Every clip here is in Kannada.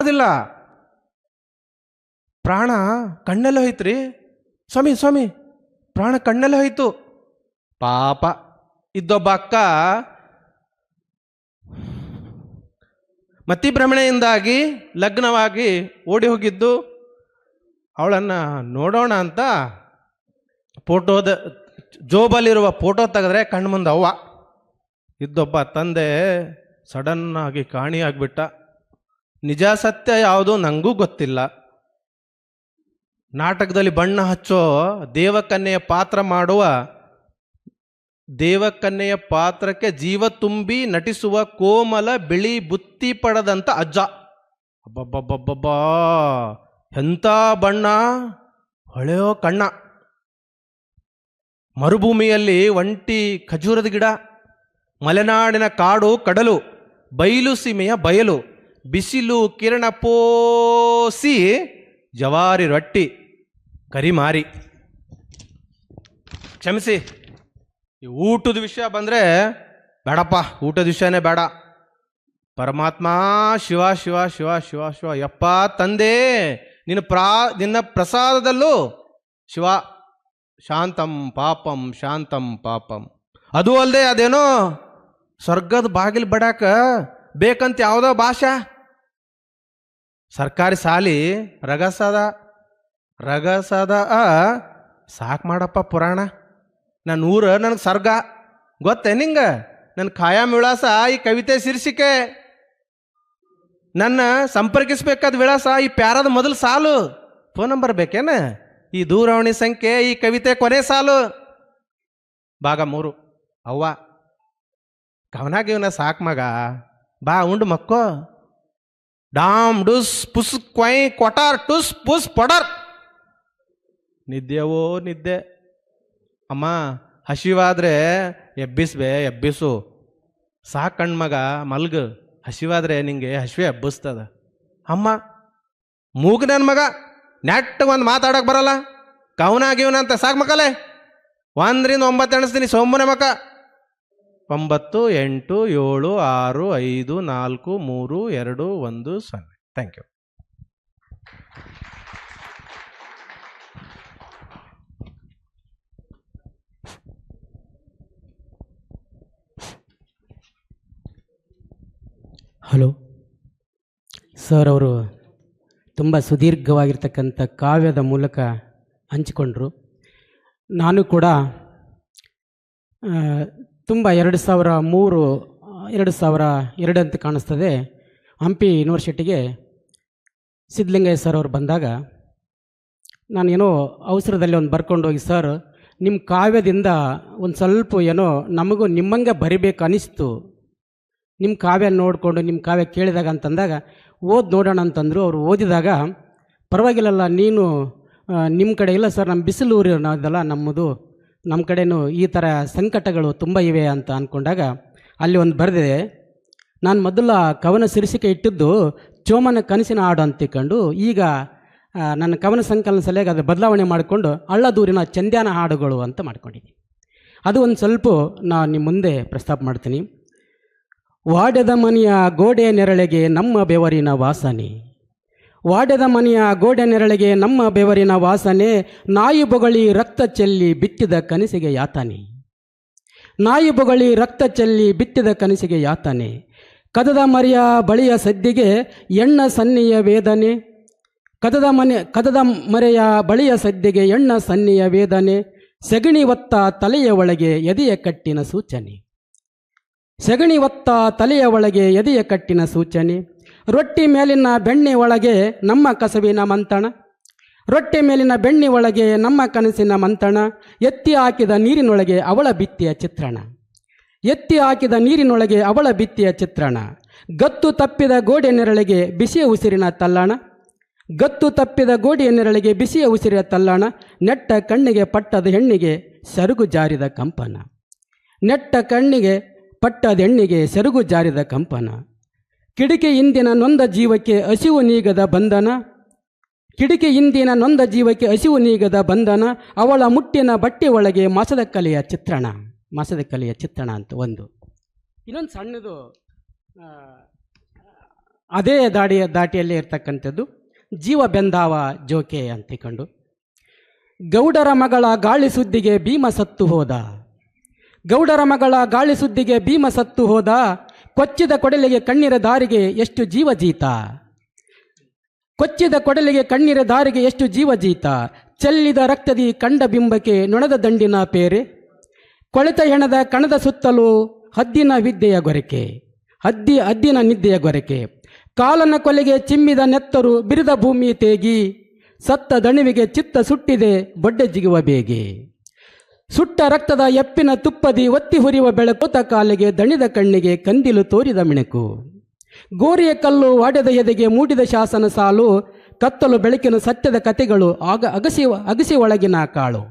ಮಾಡೋದಿಲ್ಲ. ಪ್ರಾಣ ಕಣ್ಣೆಲ್ಲ ಹೋಯ್ತ್ರಿ ಸ್ವಾಮಿ, ಸ್ವಾಮಿ ಪ್ರಾಣ ಕಣ್ಣೆಲ್ಲ ಹೋಯ್ತು. ಪಾಪ ಇದ್ದೊಬ್ಬ ಅಕ್ಕ ಮತಿಭ್ರಮಣೆಯಿಂದಾಗಿ ಲಗ್ನವಾಗಿ ಓಡಿ ಹೋಗಿದ್ದು. ಅವಳನ್ನು ನೋಡೋಣ ಅಂತ ಫೋಟೋದ ಜೋಬಲ್ಲಿರುವ ಫೋಟೋ ತೆಗೆದ್ರೆ ಕಣ್ಣು ಮುಂದೆ ಅವ್ವ. ಇದ್ದೊಬ್ಬ ತಂದೆ ಸಡನ್ನಾಗಿ ಕಾಣಿಯಾಗ್ಬಿಟ್ಟ. ನಿಜ ಸತ್ಯ ಯಾವುದು ನನಗೂ ಗೊತ್ತಿಲ್ಲ. ನಾಟಕದಲ್ಲಿ ಬಣ್ಣ ಹಚ್ಚೋ ದೇವಕನ್ಯೆಯ ಪಾತ್ರ ಮಾಡುವ, ದೇವಕನ್ಯೆಯ ಪಾತ್ರಕ್ಕೆ ಜೀವ ತುಂಬಿ ನಟಿಸುವ ಕೋಮಲ ಬಿಳಿ ಬುತ್ತಿ ಪಡೆದಂಥ ಅಜ್ಜ. ಅಬ್ಬಬ್ಬಬ್ಬಬ್ಬಾ, ಎಂಥ ಬಣ್ಣ, ಹೊಳೆಯೋ ಕಣ್ಣ. ಮರುಭೂಮಿಯಲ್ಲಿ ಒಂಟಿ ಖಜೂರದ ಗಿಡ, ಮಲೆನಾಡಿನ ಕಾಡು ಕಡಲು, ಬಯಲು ಸೀಮೆಯ ಬಯಲು, ಬಿಸಿಲು ಕಿರಣ ಪೋಸಿ ಜವಾರಿ ರೊಟ್ಟಿ, ಕರಿಮಾರಿ. ಕ್ಷಮಿಸಿ, ಈ ಊಟದ ವಿಷಯ ಬಂದರೆ ಬೇಡಪ್ಪ, ಊಟದ ವಿಷಯನೇ ಬೇಡ. ಪರಮಾತ್ಮ ಶಿವ ಶಿವ ಶಿವ ಶಿವ ಶಿವ. ಯಪ್ಪ ತಂದೆ, ನಿನ್ನ ಪ್ರಸಾದದಲ್ಲೂ ಶಿವ ಶಾಂತಂ ಪಾಪಂ ಶಾಂತಂ ಪಾಪಂ. ಅದು ಅಲ್ಲದೆ ಅದೇನೋ ಸ್ವರ್ಗದ ಬಾಗಿಲು ಬಡಾಕ ಬೇಕಂತ ಯಾವುದೋ ಭಾಷಾ. ಸರ್ಕಾರಿ ಸಾಲಿ ರಗಸದ ಸಾಕು ಮಾಡಪ್ಪ ಪುರಾಣ. ನನ್ನ ಊರು ನನಗೆ ಸ್ವರ್ಗ ಗೊತ್ತೇ ನಿಂಗೆ. ನನ್ನ ಖಾಯಂ ವಿಳಾಸ ಈ ಕವಿತೆ ಶೀರ್ಷಿಕೆ. ನನ್ನ ಸಂಪರ್ಕಿಸಬೇಕಾದ ವಿಳಾಸ ಈ ಪ್ಯಾರದ ಮೊದಲು ಸಾಲು. ಫೋನ್ ನಂಬರ್ ಬೇಕೇನ? ಈ ದೂರವಾಣಿ ಸಂಖ್ಯೆ ಈ ಕವಿತೆ ಕೊನೆ ಸಾಲು. ಭಾಗ 3. ಅವ್ವ ಕವನಾಗಿವನ ಸಾಕು ಮಗ, ಬಾ ಉಂಡು ಮಕ್ಕೋ. ಡಾಮ್ ಡುಸ್ ಪುಸ್ ಕ್ವೈ ಕೊಟಾರ್ ಟುಸ್ ಪುಸ್ ಪೊಡರ್. ನಿದ್ದೆವೋ ನಿದ್ದೆ. ಅಮ್ಮ ಹಸಿವಾದ್ರೆ ಎಬ್ಬಿಸು. ಸಾಕಣ್ ಮಗ ಮಲ್ಗು. ಹಸಿವಾದ್ರೆ ನಿಂಗೆ ಹಸಿವೆ ಎಬ್ಬಿಸ್ತದ. ಅಮ್ಮ ಮೂಗ ನನ್ನ ಮಗ, ನೆಟ್ ಒಂದು ಮಾತಾಡೋಕೆ ಬರಲ್ಲ. ಕವನಾಗಿವನಂತ ಸಾಕು ಮಕ್ಕಳೇ. 1ರಿಂದ 9 ಎಣಿಸ್ತೀನಿ. ಸೊಮ್ಮನೆ ಮಕ್ಕ. 9 8 7 6 5 4 3 2 1 0. Thank you. ಹಲೋ ಸರ್, ಅವರು ತುಂಬ ಸುದೀರ್ಘವಾಗಿರ್ತಕ್ಕಂಥ ಕಾವ್ಯದ ಮೂಲಕ ಹಂಚಿಕೊಂಡ್ರು. ನಾನು ಕೂಡ ತುಂಬ 2003 2002 ಅಂತ ಕಾಣಿಸ್ತದೆ, ಹಂಪಿ ಯೂನಿವರ್ಸಿಟಿಗೆ ಸಿದ್ಧಲಿಂಗಯ್ಯ ಸರ್ ಅವರು ಬಂದಾಗ ನಾನೇನೋ ಅವಸರದಲ್ಲಿ ಒಂದು ಬರ್ಕೊಂಡು ಹೋಗಿ, ಸರ್ ನಿಮ್ಮ ಕಾವ್ಯದಿಂದ ಒಂದು ಸ್ವಲ್ಪ ಏನೋ ನಮಗೂ ನಿಮ್ಮಂಗೆ ಬರಿಬೇಕು ಅನಿಸ್ತು, ನಿಮ್ಮ ಕಾವ್ಯ ನೋಡಿಕೊಂಡು ನಿಮ್ಮ ಕಾವ್ಯ ಕೇಳಿದಾಗ ಅಂತಂದಾಗ ಓದಿ ನೋಡೋಣ ಅಂತಂದರು. ಅವರು ಓದಿದಾಗ ಪರವಾಗಿಲ್ಲಲ್ಲ, ನೀನು ನಿಮ್ಮ ಕಡೆ ಇಲ್ಲ ಸರ್, ನಮ್ಮ ಬಿಸಿಲೂರು ಅದಲ್ಲ ನಮ್ಮದು, ನಮ್ಮ ಕಡೆನೂ ಈ ಥರ ಸಂಕಟಗಳು ತುಂಬ ಇವೆ ಅಂತ ಅಂದ್ಕೊಂಡಾಗ ಅಲ್ಲಿ ಒಂದು ಬರೆದಿದೆ. ನಾನು ಮೊದಲ ಕವನ ಶೀರ್ಷಿಕೆ ಇಟ್ಟಿದ್ದು ಚೋಮನ ಕನಸಿನ ಹಾಡು ಅಂತ ತಿಳ್ಕೊಂಡು, ಈಗ ನನ್ನ ಕವನ ಸಂಕಲನ ಸಲಹೆಗೆ ಅದು ಬದಲಾವಣೆ ಮಾಡಿಕೊಂಡು ಹಳ್ಳದೂರಿನ ಚಂದ್ಯಾನ ಹಾಡುಗಳು ಅಂತ ಮಾಡ್ಕೊಂಡಿದ್ದೀನಿ. ಅದು ಒಂದು ಸ್ವಲ್ಪ ನಾನು ನಿಮ್ಮ ಮುಂದೆ ಪ್ರಸ್ತಾಪ ಮಾಡ್ತೀನಿ. ವಾಡ್ಯದ ಮನೆಯ ಗೋಡೆ ನೆರಳಿಗೆ ನಮ್ಮ ಬೆವರಿನ ವಾಸನೆ, ವಾಡ್ಯದ ಮನೆಯ ಗೋಡೆ ನೆರಳಿಗೆ ನಮ್ಮ ಬೆವರಿನ ವಾಸನೆ, ನಾಯಿ ಬೊಗಳಿ ರಕ್ತ ಚೆಲ್ಲಿ ಬಿತ್ತಿದ ಕನಸಿಗೆ ಯಾತನೆ, ನಾಯಿ ಬೊಗಳಿ ರಕ್ತ ಚೆಲ್ಲಿ ಬಿತ್ತಿದ ಕನಸಿಗೆ ಯಾತನೆ, ಕದದ ಮರೆಯ ಬಳಿಯ ಸದ್ದಿಗೆ ಎಣ್ಣ ಸನ್ನಿಯ ವೇದನೆ, ಕದದ ಮರೆಯ ಬಳಿಯ ಸದ್ದಿಗೆ ಎಣ್ಣ ಸನ್ನಿಯ ವೇದನೆ, ಸೆಗಣಿ ಒತ್ತ ತಲೆಯ ಒಳಗೆ ಎದೆಯ ಕಟ್ಟಿನ ಸೂಚನೆ, ಸೆಗಣಿ ಒತ್ತ ತಲೆಯ ಒಳಗೆ ಎದೆಯ ಕಟ್ಟಿನ ಸೂಚನೆ, ರೊಟ್ಟಿ ಮೇಲಿನ ಬೆಣ್ಣೆ ಒಳಗೆ ನಮ್ಮ ಕಸವಿನ ಮಂತಣ, ರೊಟ್ಟೆ ಮೇಲಿನ ಬೆಣ್ಣೆ ಒಳಗೆ ನಮ್ಮ ಕನಸಿನ ಮಂತಣ, ಎತ್ತಿ ಹಾಕಿದ ನೀರಿನೊಳಗೆ ಅವಳ ಬಿತ್ತಿಯ ಚಿತ್ರಣ, ಎತ್ತಿ ಹಾಕಿದ ನೀರಿನೊಳಗೆ ಅವಳ ಬಿತ್ತಿಯ ಚಿತ್ರಣ, ಗತ್ತು ತಪ್ಪಿದ ಗೋಡೆ ನೆರಳಿಗೆ ಬಿಸಿಯ ಉಸಿರಿನ ತಲ್ಲಣ, ಗತ್ತು ತಪ್ಪಿದ ಗೋಡೆಯ ನೆರಳಿಗೆ ಬಿಸಿಯ ಉಸಿರಿನ ತಲ್ಲಣ, ನೆಟ್ಟ ಕಣ್ಣಿಗೆ ಪಟ್ಟದ ಹೆಣ್ಣಿಗೆ ಸೆರಗು ಜಾರಿದ ಕಂಪನ, ನೆಟ್ಟ ಕಣ್ಣಿಗೆ ಪಟ್ಟದ ಹೆಣ್ಣಿಗೆ ಸೆರಗು ಜಾರಿದ ಕಂಪನ, ಕಿಡಿಕೆ ಹಿಂದಿನ ನೊಂದ ಜೀವಕ್ಕೆ ಹಸಿವು ನೀಗದ ಬಂಧನ, ಕಿಡಿಕೆ ಹಿಂದಿನ ನೊಂದ ಜೀವಕ್ಕೆ ಹಸಿವು ನೀಗದ ಬಂಧನ, ಅವಳ ಮುಟ್ಟಿನ ಬಟ್ಟೆ ಒಳಗೆ ಮಾಸದ ಕಲೆಯ ಚಿತ್ರಣ, ಮಾಸದ ಕಲೆಯ ಚಿತ್ರಣ ಅಂತ ಒಂದು. ಇನ್ನೊಂದು ಸಣ್ಣದು ಅದೇ ದಾಟಿಯಲ್ಲಿ ಇರ್ತಕ್ಕಂಥದ್ದು ಜೀವ ಬೆಂದಾವ ಜೋಕೆ ಅಂತಿಕೊಂಡು. ಗೌಡರ ಮಗಳ ಗಾಳಿ ಸುದ್ದಿಗೆ ಭೀಮ ಸತ್ತು ಹೋದ, ಗೌಡರ ಮಗಳ ಗಾಳಿ ಸುದ್ದಿಗೆ ಭೀಮ ಸತ್ತು ಹೋದ, ಕೊಚ್ಚಿದ ಕೊಡಲಿಗೆ ಕಣ್ಣೀರ ದಾರಿಗೆ ಎಷ್ಟು ಜೀವ ಜೀತ, ಕೊಚ್ಚಿದ ಕೊಡಲಿಗೆ ಕಣ್ಣೀರ ದಾರಿಗೆ ಎಷ್ಟು ಜೀವ ಜೀತ, ಚೆಲ್ಲಿದ ರಕ್ತದಿ ಕಂಡ ಬಿಂಬಕ್ಕೆ ನೊಣದ ದಂಡಿನ ಪೇರೆ, ಕೊಳೆತ ಹೆಣದ ಕಣದ ಸುತ್ತಲೂ ಹದ್ದಿನ ವಿದ್ಯೆಯ ಗೊರಕೆ, ಹದ್ದಿನ ನಿದ್ದೆಯ ಗೊರಕೆ, ಕಾಲನ ಕೊಲೆಗೆ ಚಿಮ್ಮಿದ ನೆತ್ತರು ಬಿರಿದ ಭೂಮಿ ತೇಗಿ, ಸತ್ತ ದಣಿವಿಗೆ ಚಿತ್ತ ಸುಟ್ಟಿದೆ ಬೊಡ್ಡೆ ಜಿಗುವ ಬೇಗೆ, ಸುಟ್ಟ ರಕ್ತದ ಎಪ್ಪಿನ ತುಪ್ಪದಿ ಒತ್ತಿ ಹುರಿಯುವ ಬೆಳಕೋತ ಕಾಲಿಗೆ ದಣಿದ ಕಣ್ಣಿಗೆ ಕಂದಿಲು ತೋರಿದ ಮಿಣಕು, ಗೋರಿಯ ಕಲ್ಲು ವಾಡ್ಯದ ಎದೆಗೆ ಮೂಡಿದ ಶಾಸನ ಸಾಲು, ಕತ್ತಲು ಬೆಳಕಿನ ಸತ್ಯದ ಕತೆಗಳು ಅಗಸಿ ಒಳಗಿನ ಕಾಳು,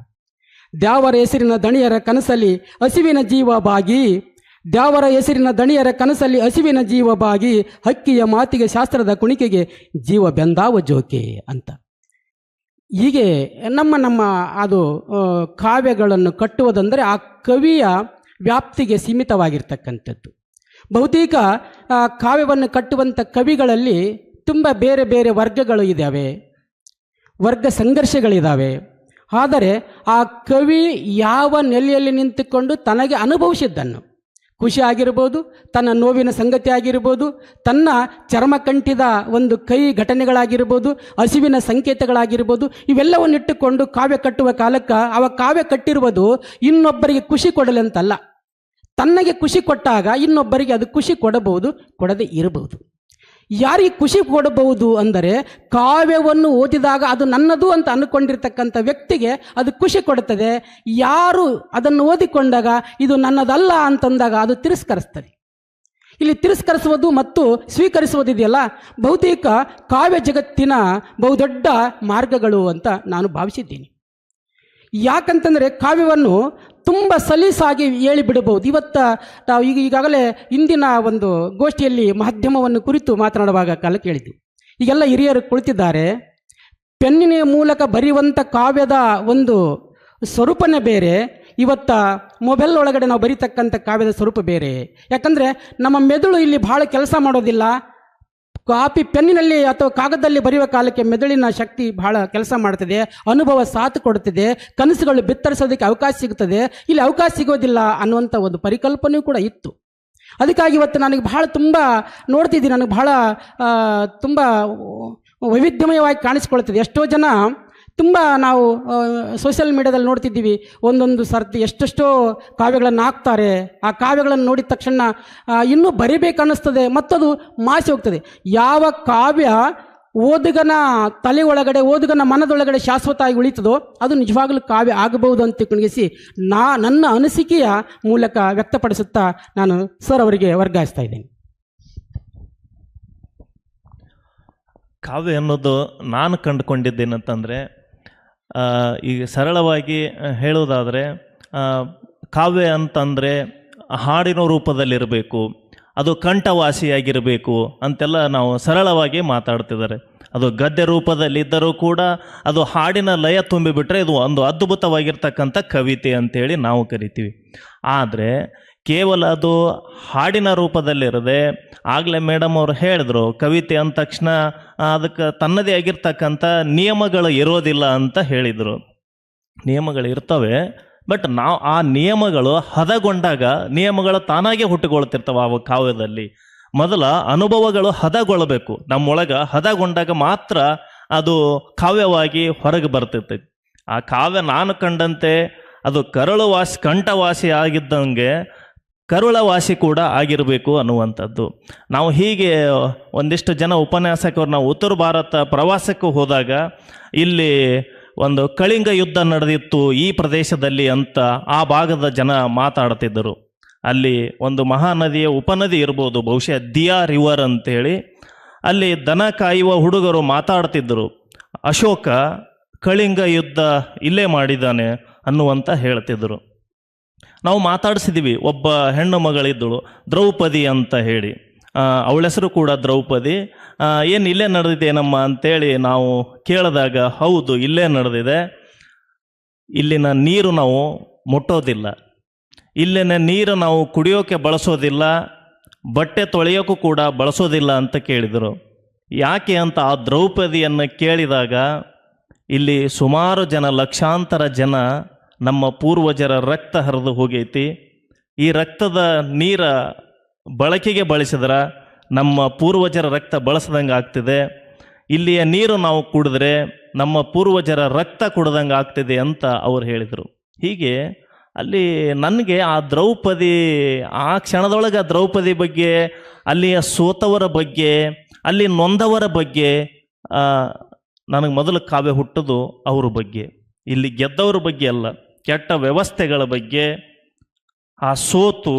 ದ್ಯಾವರ ಹೆಸರಿನ ದಣಿಯರ ಕನಸಲ್ಲಿ ಹಸಿವಿನ ಜೀವ ಬಾಗಿ, ದ್ಯಾವರ ಹೆಸರಿನ ದಣಿಯರ ಕನಸಲ್ಲಿ ಹಸಿವಿನ ಜೀವ ಬಾಗಿ, ಹಕ್ಕಿಯ ಮಾತಿಗೆ ಶಾಸ್ತ್ರದ ಕುಣಿಕೆಗೆ ಜೀವ ಬೆಂದಾವ ಜೋಕೆ ಅಂತ. ಹೀಗೆ ನಮ್ಮ ಅದು ಕಾವ್ಯಗಳನ್ನು ಕಟ್ಟುವುದಂದರೆ ಆ ಕವಿಯ ವ್ಯಾಪ್ತಿಗೆ ಸೀಮಿತವಾಗಿರ್ತಕ್ಕಂಥದ್ದು. ಬಹುತೇಕ ಕಾವ್ಯವನ್ನು ಕಟ್ಟುವಂಥ ಕವಿಗಳಲ್ಲಿ ತುಂಬ ಬೇರೆ ಬೇರೆ ವರ್ಗಗಳು ಇದ್ದಾವೆ, ವರ್ಗ ಸಂಘರ್ಷಗಳಿದ್ದಾವೆ. ಆದರೆ ಆ ಕವಿ ಯಾವ ನೆಲೆಯಲ್ಲಿ ನಿಂತುಕೊಂಡು ತನಗೆ ಅನುಭವಿಸಿದ್ದನ್ನು, ಖುಷಿ ಆಗಿರ್ಬೋದು, ತನ್ನ ನೋವಿನ ಸಂಗತಿ ಆಗಿರ್ಬೋದು, ತನ್ನ ಚರ್ಮ ಕಂಟಿದ ಒಂದು ಕೈ ಘಟನೆಗಳಾಗಿರ್ಬೋದು, ಹಸಿವಿನ ಸಂಕೇತಗಳಾಗಿರ್ಬೋದು, ಇವೆಲ್ಲವನ್ನಿಟ್ಟುಕೊಂಡು ಕಾವ್ಯ ಕಟ್ಟುವ ಕಾಲಕ್ಕೆ ಅವ ಕಾವ್ಯ ಕಟ್ಟಿರುವುದು ಇನ್ನೊಬ್ಬರಿಗೆ ಖುಷಿ ಕೊಡಲೆಂತಲ್ಲ, ತನ್ನಗೆ ಖುಷಿ ಕೊಟ್ಟಾಗ ಇನ್ನೊಬ್ಬರಿಗೆ ಅದು ಖುಷಿ ಕೊಡಬಹುದು, ಕೊಡದೇ ಇರಬಹುದು. ಯಾರಿಗೆ ಖುಷಿ ಕೊಡಬಹುದು ಅಂದರೆ ಕಾವ್ಯವನ್ನು ಓದಿದಾಗ ಅದು ನನ್ನದು ಅಂತ ಅಂದುಕೊಂಡಿರ್ತಕ್ಕಂಥ ವ್ಯಕ್ತಿಗೆ ಅದು ಖುಷಿ ಕೊಡುತ್ತದೆ. ಯಾರು ಅದನ್ನು ಓದಿಕೊಂಡಾಗ ಇದು ನನ್ನದಲ್ಲ ಅಂತಂದಾಗ ಅದು ತಿರಸ್ಕರಿಸ್ತದೆ. ಇಲ್ಲಿ ತಿರಸ್ಕರಿಸುವುದು ಮತ್ತು ಸ್ವೀಕರಿಸುವುದು ಇದೆಯಲ್ಲ, ಬಹುತೇಕ ಕಾವ್ಯ ಜಗತ್ತಿನ ಬಹುದೊಡ್ಡ ಮಾರ್ಗಗಳು ಅಂತ ನಾನು ಭಾವಿಸಿದ್ದೀನಿ. ಯಾಕಂತಂದರೆ ಕಾವ್ಯವನ್ನು ತುಂಬ ಸಲೀಸಾಗಿ ಹೇಳಿಬಿಡಬಹುದು. ಇವತ್ತು ನಾವು ಈಗಾಗಲೇ ಇಂದಿನ ಒಂದು ಗೋಷ್ಠಿಯಲ್ಲಿ ಮಾಧ್ಯಮವನ್ನು ಕುರಿತು ಮಾತನಾಡುವಾಗ ಕಾಲ ಕೇಳಿದ್ವಿ. ಈಗೆಲ್ಲ ಹಿರಿಯರು ಕುಳಿತಿದ್ದಾರೆ. ಪೆನ್ನಿನ ಮೂಲಕ ಬರೆಯುವಂಥ ಕಾವ್ಯದ ಒಂದು ಸ್ವರೂಪನೇ ಬೇರೆ, ಇವತ್ತ ಮೊಬೈಲ್ ಒಳಗಡೆ ನಾವು ಬರೀತಕ್ಕಂಥ ಕಾವ್ಯದ ಸ್ವರೂಪ ಬೇರೆ. ಯಾಕಂದರೆ ನಮ್ಮ ಮೆದುಳು ಇಲ್ಲಿ ಭಾಳ ಕೆಲಸ ಮಾಡೋದಿಲ್ಲ. ಕಾಪಿ ಪೆನ್ನಿನಲ್ಲಿ ಅಥವಾ ಕಾಗದದಲ್ಲಿ ಬರೆಯುವ ಕಾಲಕ್ಕೆ ಮೆದುಳಿನ ಶಕ್ತಿ ಬಹಳ ಕೆಲಸ ಮಾಡ್ತದೆ, ಅನುಭವ ಸಾಥ್ ಕೊಡ್ತದೆ, ಕನಸುಗಳು ಬಿತ್ತರಿಸೋದಕ್ಕೆ ಅವಕಾಶ ಸಿಗುತ್ತದೆ. ಇಲ್ಲಿ ಅವಕಾಶ ಸಿಗೋದಿಲ್ಲ ಅನ್ನುವಂಥ ಒಂದು ಪರಿಕಲ್ಪನೆಯೂ ಕೂಡ ಇತ್ತು. ಅದಕ್ಕಾಗಿ ಇವತ್ತು ನನಗೆ ಬಹಳ ತುಂಬ ನೋಡ್ತಿದ್ದೀನಿ, ನನಗೆ ಬಹಳ ತುಂಬ ವೈವಿಧ್ಯಮಯವಾಗಿ ಕಾಣಿಸ್ಕೊಳ್ತದೆ. ಎಷ್ಟೋ ಜನ ತುಂಬ ನಾವು ಸೋಷಿಯಲ್ ಮೀಡಿಯಾದಲ್ಲಿ ನೋಡ್ತಿದ್ದೀವಿ, ಒಂದೊಂದು ಸರ್ತಿ ಎಷ್ಟೆಷ್ಟೋ ಕಾವ್ಯಗಳನ್ನು ಹಾಕ್ತಾರೆ. ಆ ಕಾವ್ಯಗಳನ್ನು ನೋಡಿದ ತಕ್ಷಣ ಇನ್ನೂ ಬರಿಬೇಕನ್ನಿಸ್ತದೆ, ಮತ್ತದು ಮಾಸಿ ಹೋಗ್ತದೆ. ಯಾವ ಕಾವ್ಯ ಓದುಗನ ತಲೆ ಒಳಗಡೆ, ಓದುಗನ ಮನದೊಳಗಡೆ ಶಾಶ್ವತ ಆಗಿ ಉಳಿತದೋ ಅದು ನಿಜವಾಗಲೂ ಕಾವ್ಯ ಆಗಬಹುದು ಅಂತ ಕುಣಿಸಿ ನನ್ನ ಅನಿಸಿಕೆಯ ಮೂಲಕ ವ್ಯಕ್ತಪಡಿಸುತ್ತಾ ನಾನು ಸರ್ ಅವರಿಗೆ ವರ್ಗಾಯಿಸ್ತಾ ಇದ್ದೇನೆ. ಕಾವ್ಯ ಅನ್ನೋದು ನಾನು ಕಂಡುಕೊಂಡಿದ್ದೇನಂತಂದರೆ, ಈಗ ಸರಳವಾಗಿ ಹೇಳೋದಾದರೆ ಕಾವ್ಯ ಅಂತಂದರೆ ಹಾಡಿನ ರೂಪದಲ್ಲಿರಬೇಕು, ಅದು ಕಂಠವಾಸಿಯಾಗಿರಬೇಕು ಅಂತೆಲ್ಲ ನಾವು ಸರಳವಾಗಿ ಮಾತಾಡ್ತಿದ್ದಾರೆ. ಅದು ಗದ್ಯ ರೂಪದಲ್ಲಿದ್ದರೂ ಕೂಡ ಅದು ಹಾಡಿನ ಲಯ ತುಂಬಿಬಿಟ್ರೆ ಇದು ಒಂದು ಅದ್ಭುತವಾಗಿರ್ತಕ್ಕಂಥ ಕವಿತೆ ಅಂತೇಳಿ ನಾವು ಕರಿತೀವಿ. ಆದರೆ ಕೇವಲ ಅದು ಹಾಡಿನ ರೂಪದಲ್ಲಿರದೆ, ಆಗಲೇ ಮೇಡಮ್ ಅವರು ಹೇಳಿದ್ರು ಕವಿತೆ ಅಂದ ತಕ್ಷಣ ಅದಕ್ಕೆ ತನ್ನದೇ ಆಗಿರ್ತಕ್ಕಂಥ ನಿಯಮಗಳು ಇರೋದಿಲ್ಲ ಅಂತ ಹೇಳಿದರು. ನಿಯಮಗಳು ಇರ್ತವೆ, ಬಟ್ ನಾವು ಆ ನಿಯಮಗಳು ಹದಗೊಂಡಾಗ ನಿಯಮಗಳು ತಾನಾಗೆ ಹುಟ್ಟುಕೊಳ್ತಿರ್ತವೆ. ಆ ಕಾವ್ಯದಲ್ಲಿ ಮೊದಲ ಅನುಭವಗಳು ಹದಗೊಳ್ಳಬೇಕು, ನಮ್ಮೊಳಗೆ ಹದಗೊಂಡಾಗ ಮಾತ್ರ ಅದು ಕಾವ್ಯವಾಗಿ ಹೊರಗೆ ಬರ್ತಿರ್ತೈತಿ. ಆ ಕಾವ್ಯ ನಾನು ಕಂಡಂತೆ ಅದು ಕಂಠವಾಸಿ ಆಗಿದ್ದಂಗೆ ಕರುಳವಾಸಿ ಕೂಡ ಆಗಿರಬೇಕು ಅನ್ನುವಂಥದ್ದು. ನಾವು ಹೀಗೆ ಒಂದಿಷ್ಟು ಜನ ಉಪನ್ಯಾಸಕರು ನಾವು ಉತ್ತರ ಭಾರತ ಪ್ರವಾಸಕ್ಕೆ ಹೋದಾಗ ಇಲ್ಲಿ ಒಂದು ಕಳಿಂಗ ಯುದ್ಧ ನಡೆದಿತ್ತು ಈ ಪ್ರದೇಶದಲ್ಲಿ ಅಂತ ಆ ಭಾಗದ ಜನ ಮಾತಾಡ್ತಿದ್ದರು. ಅಲ್ಲಿ ಒಂದು ಮಹಾನದಿಯ ಉಪನದಿ ಇರ್ಬೋದು, ಬಹುಶಃ ದಿಯಾ ರಿವರ್ ಅಂತೇಳಿ. ಅಲ್ಲಿ ದನ ಕಾಯುವ ಹುಡುಗರು ಮಾತಾಡ್ತಿದ್ದರು, ಅಶೋಕ ಕಳಿಂಗ ಯುದ್ಧ ಇಲ್ಲೇ ಮಾಡಿದ್ದಾನೆ ಅನ್ನುವಂತ ಹೇಳ್ತಿದ್ದರು. ನಾವು ಮಾತಾಡಿಸಿದ್ವಿ. ಒಬ್ಬ ಹೆಣ್ಣು ಮಗಳಿದ್ದಳು ದ್ರೌಪದಿ ಅಂತ ಹೇಳಿ, ಅವಳ ಹೆಸರು ಕೂಡ ದ್ರೌಪದಿ. ಏನು ಇಲ್ಲೇ ನಡೆದಿದ್ದೇನಮ್ಮ ಅಂತೇಳಿ ನಾವು ಕೇಳಿದಾಗ, ಹೌದು ಇಲ್ಲೇ ನಡೆದಿದೆ, ಇಲ್ಲಿನ ನೀರು ನಾವು ಮುಟ್ಟೋದಿಲ್ಲ, ಇಲ್ಲಿನ ನೀರು ನಾವು ಕುಡಿಯೋಕೆ ಬಳಸೋದಿಲ್ಲ, ಬಟ್ಟೆ ತೊಳೆಯೋಕ್ಕೂ ಕೂಡ ಬಳಸೋದಿಲ್ಲ ಅಂತ ಕೇಳಿದರು. ಯಾಕೆ ಅಂತ ಆ ದ್ರೌಪದಿಯನ್ನು ಕೇಳಿದಾಗ, ಇಲ್ಲಿ ಸುಮಾರು ಜನ, ಲಕ್ಷಾಂತರ ಜನ ನಮ್ಮ ಪೂರ್ವಜರ ರಕ್ತ ಹರಿದು ಹೋಗೈತಿ. ಈ ರಕ್ತದ ನೀರ ಬಳಕೆಗೆ ಬಳಸಿದ್ರೆ ನಮ್ಮ ಪೂರ್ವಜರ ರಕ್ತ ಬಳಸ್ದಂಗೆ ಆಗ್ತಿದೆ. ಇಲ್ಲಿಯ ನೀರು ನಾವು ಕುಡಿದ್ರೆ ನಮ್ಮ ಪೂರ್ವಜರ ರಕ್ತ ಕುಡ್ದಂಗೆ ಆಗ್ತಿದೆ ಅಂತ ಅವ್ರು ಹೇಳಿದರು. ಹೀಗೆ ಅಲ್ಲಿ ನನಗೆ ಆ ದ್ರೌಪದಿ, ಆ ಕ್ಷಣದೊಳಗೆ ಆ ದ್ರೌಪದಿ ಬಗ್ಗೆ, ಅಲ್ಲಿಯ ಸೋತವರ ಬಗ್ಗೆ, ಅಲ್ಲಿ ನೊಂದವರ ಬಗ್ಗೆ ನನಗೆ ಮೊದಲು ಕಾವ್ಯ ಹುಟ್ಟೋದು ಅವ್ರ ಬಗ್ಗೆ. ಇಲ್ಲಿ ಗೆದ್ದವ್ರ ಬಗ್ಗೆ ಅಲ್ಲ, ಕೆಟ್ಟ ವ್ಯವಸ್ಥೆಗಳ ಬಗ್ಗೆ. ಆ ಸೋತು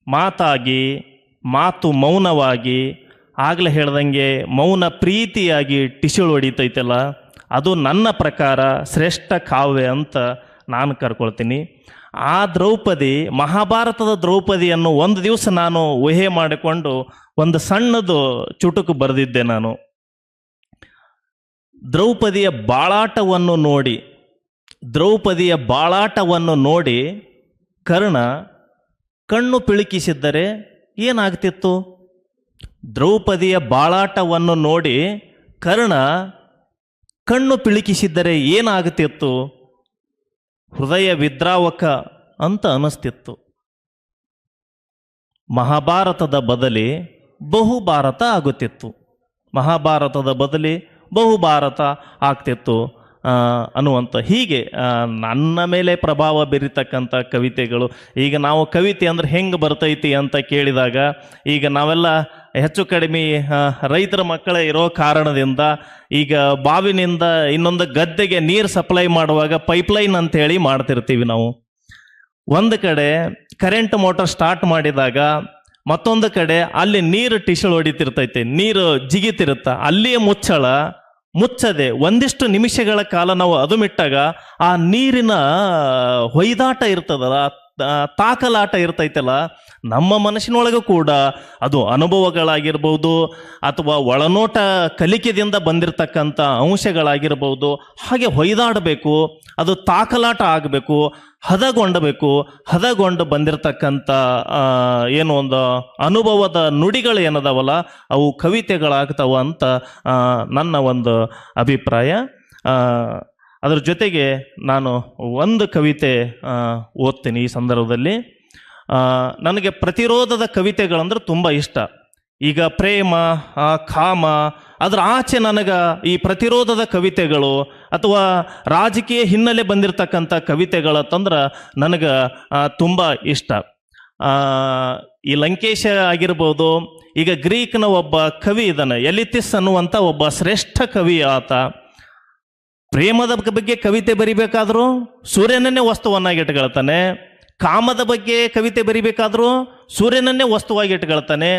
ಮಾತಾಗಿ, ಮಾತು ಮೌನವಾಗಿ, ಆಗಲೇ ಹೇಳ್ದಂಗೆ ಮೌನ ಪ್ರೀತಿಯಾಗಿ ಟಿಶುಳು ಹೊಡಿತೈತಲ್ಲ, ಅದು ನನ್ನ ಪ್ರಕಾರ ಶ್ರೇಷ್ಠ ಕಾವ್ಯ ಅಂತ ನಾನು ಕರ್ಕೊಳ್ತೀನಿ. ಆ ದ್ರೌಪದಿ, ಮಹಾಭಾರತದ ದ್ರೌಪದಿಯನ್ನು ಒಂದು ದಿವಸ ನಾನು ಊಹೆ ಮಾಡಿಕೊಂಡು ಒಂದು ಸಣ್ಣದು ಚುಟುಕು ಬರೆದಿದ್ದೆ ನಾನು. ದ್ರೌಪದಿಯ ಬಾಳಾಟವನ್ನು ನೋಡಿ ಕರ್ಣ ಕಣ್ಣು ಪಿಳುಕಿಸಿದ್ದರೆ ಏನಾಗ್ತಿತ್ತು? ದ್ರೌಪದಿಯ ಬಾಳಾಟವನ್ನು ನೋಡಿ ಕರ್ಣ ಕಣ್ಣು ಪಿಳುಕಿಸಿದ್ದರೆ ಏನಾಗುತ್ತಿತ್ತು? ಹೃದಯ ವಿದ್ರಾವಕ ಅಂತ ಅನಿಸ್ತಿತ್ತು. ಮಹಾಭಾರತದ ಬದಲಿ ಬಹುಭಾರತ ಆಗುತ್ತಿತ್ತು, ಮಹಾಭಾರತದ ಬದಲಿ ಬಹುಭಾರತ ಆಗ್ತಿತ್ತು ಅನ್ನುವಂಥ. ಹೀಗೆ ನನ್ನ ಮೇಲೆ ಪ್ರಭಾವ ಬೀರಿತಕ್ಕಂಥ ಕವಿತೆಗಳು. ಈಗ ನಾವು ಕವಿತೆ ಅಂದ್ರೆ ಹೆಂಗೆ ಬರ್ತೈತಿ ಅಂತ ಕೇಳಿದಾಗ, ಈಗ ನಾವೆಲ್ಲ ಹೆಚ್ಚು ಕಡಿಮೆ ರೈತರ ಮಕ್ಕಳೇ ಇರೋ ಕಾರಣದಿಂದ ಈಗ ಬಾವಿನಿಂದ ಇನ್ನೊಂದು ಗದ್ದೆಗೆ ನೀರು ಸಪ್ಲೈ ಮಾಡುವಾಗ ಪೈಪ್ಲೈನ್ ಅಂತೇಳಿ ಮಾಡ್ತಿರ್ತೀವಿ ನಾವು. ಒಂದು ಕಡೆ ಕರೆಂಟ್ ಮೋಟರ್ ಸ್ಟಾರ್ಟ್ ಮಾಡಿದಾಗ ಮತ್ತೊಂದು ಕಡೆ ಅಲ್ಲಿ ನೀರು ಟಿಶಲ್ ಹೊಡಿತಿರ್ತೈತೆ, ನೀರು ಜಿಗಿತಿರುತ್ತ, ಅಲ್ಲಿಯೇ ಮುಚ್ಚದೆ ಒಂದಿಷ್ಟು ನಿಮಿಷಗಳ ಕಾಲ ನಾವು ಅದುಮಿಟ್ಟಾಗ ಆ ನೀರಿನ ಹೊಯ್ದಾಟ ಇರ್ತದಲ್ಲ, ತಾಕಲಾಟ ಇರ್ತೈತಲ್ಲ, ನಮ್ಮ ಮನಸ್ಸಿನೊಳಗೂ ಕೂಡ ಅದು ಅನುಭವಗಳಾಗಿರ್ಬೋದು ಅಥವಾ ಒಳನೋಟ ಕಲಿಕೆದಿಂದ ಬಂದಿರತಕ್ಕಂಥ ಅಂಶಗಳಾಗಿರ್ಬೋದು, ಹಾಗೆ ಹೊಯ್ದಾಡಬೇಕು, ಅದು ತಾಕಲಾಟ ಆಗಬೇಕು, ಹದಗೊಂಡು ಬಂದಿರತಕ್ಕಂಥ ಏನು ಒಂದು ಅನುಭವದ ನುಡಿಗಳು ಏನದಾವಲ್ಲ ಅವು ಕವಿತೆಗಳಾಗ್ತಾವ ಅಂತ ನನ್ನ ಒಂದು ಅಭಿಪ್ರಾಯ. ಅದರ ಜೊತೆಗೆ ನಾನು ಒಂದು ಕವಿತೆ ಓದ್ತೀನಿ ಈ ಸಂದರ್ಭದಲ್ಲಿ. ನನಗೆ ಪ್ರತಿರೋಧದ ಕವಿತೆಗಳಂದ್ರೆ ತುಂಬ ಇಷ್ಟ. ಈಗ ಪ್ರೇಮ, ಕಾಮ, ಅದರ ಆಚೆ ನನಗೆ ಈ ಪ್ರತಿರೋಧದ ಕವಿತೆಗಳು ಅಥವಾ ರಾಜಕೀಯ ಹಿನ್ನೆಲೆ ಬಂದಿರತಕ್ಕಂಥ ಕವಿತೆಗಳಂತಂದ್ರೆ ನನಗೆ ತುಂಬ ಇಷ್ಟ. ಈ ಲಂಕೇಶ ಆಗಿರ್ಬೋದು, ಈಗ ಗ್ರೀಕ್ನ ಒಬ್ಬ ಕವಿ ಇದ್ದಾನೆ, ಎಲಿಥಿಸ್ ಅನ್ನುವಂಥ ಒಬ್ಬ ಶ್ರೇಷ್ಠ ಕವಿ. ಆತ ಪ್ರೇಮದ ಬಗ್ಗೆ ಕವಿತೆ ಬರಿಬೇಕಾದ್ರೂ ಸೂರ್ಯನನ್ನೇ ವಸ್ತುವನ್ನಾಗಿ ಇಟ್ಕೊಳ್ತಾನೆ, ಕಾಮದ ಬಗ್ಗೆ ಕವಿತೆ ಬರಿಬೇಕಾದ್ರೂ ಸೂರ್ಯನನ್ನೇ ವಸ್ತುವಾಗಿ ಇಟ್ಕೊಳ್ತಾನೆ,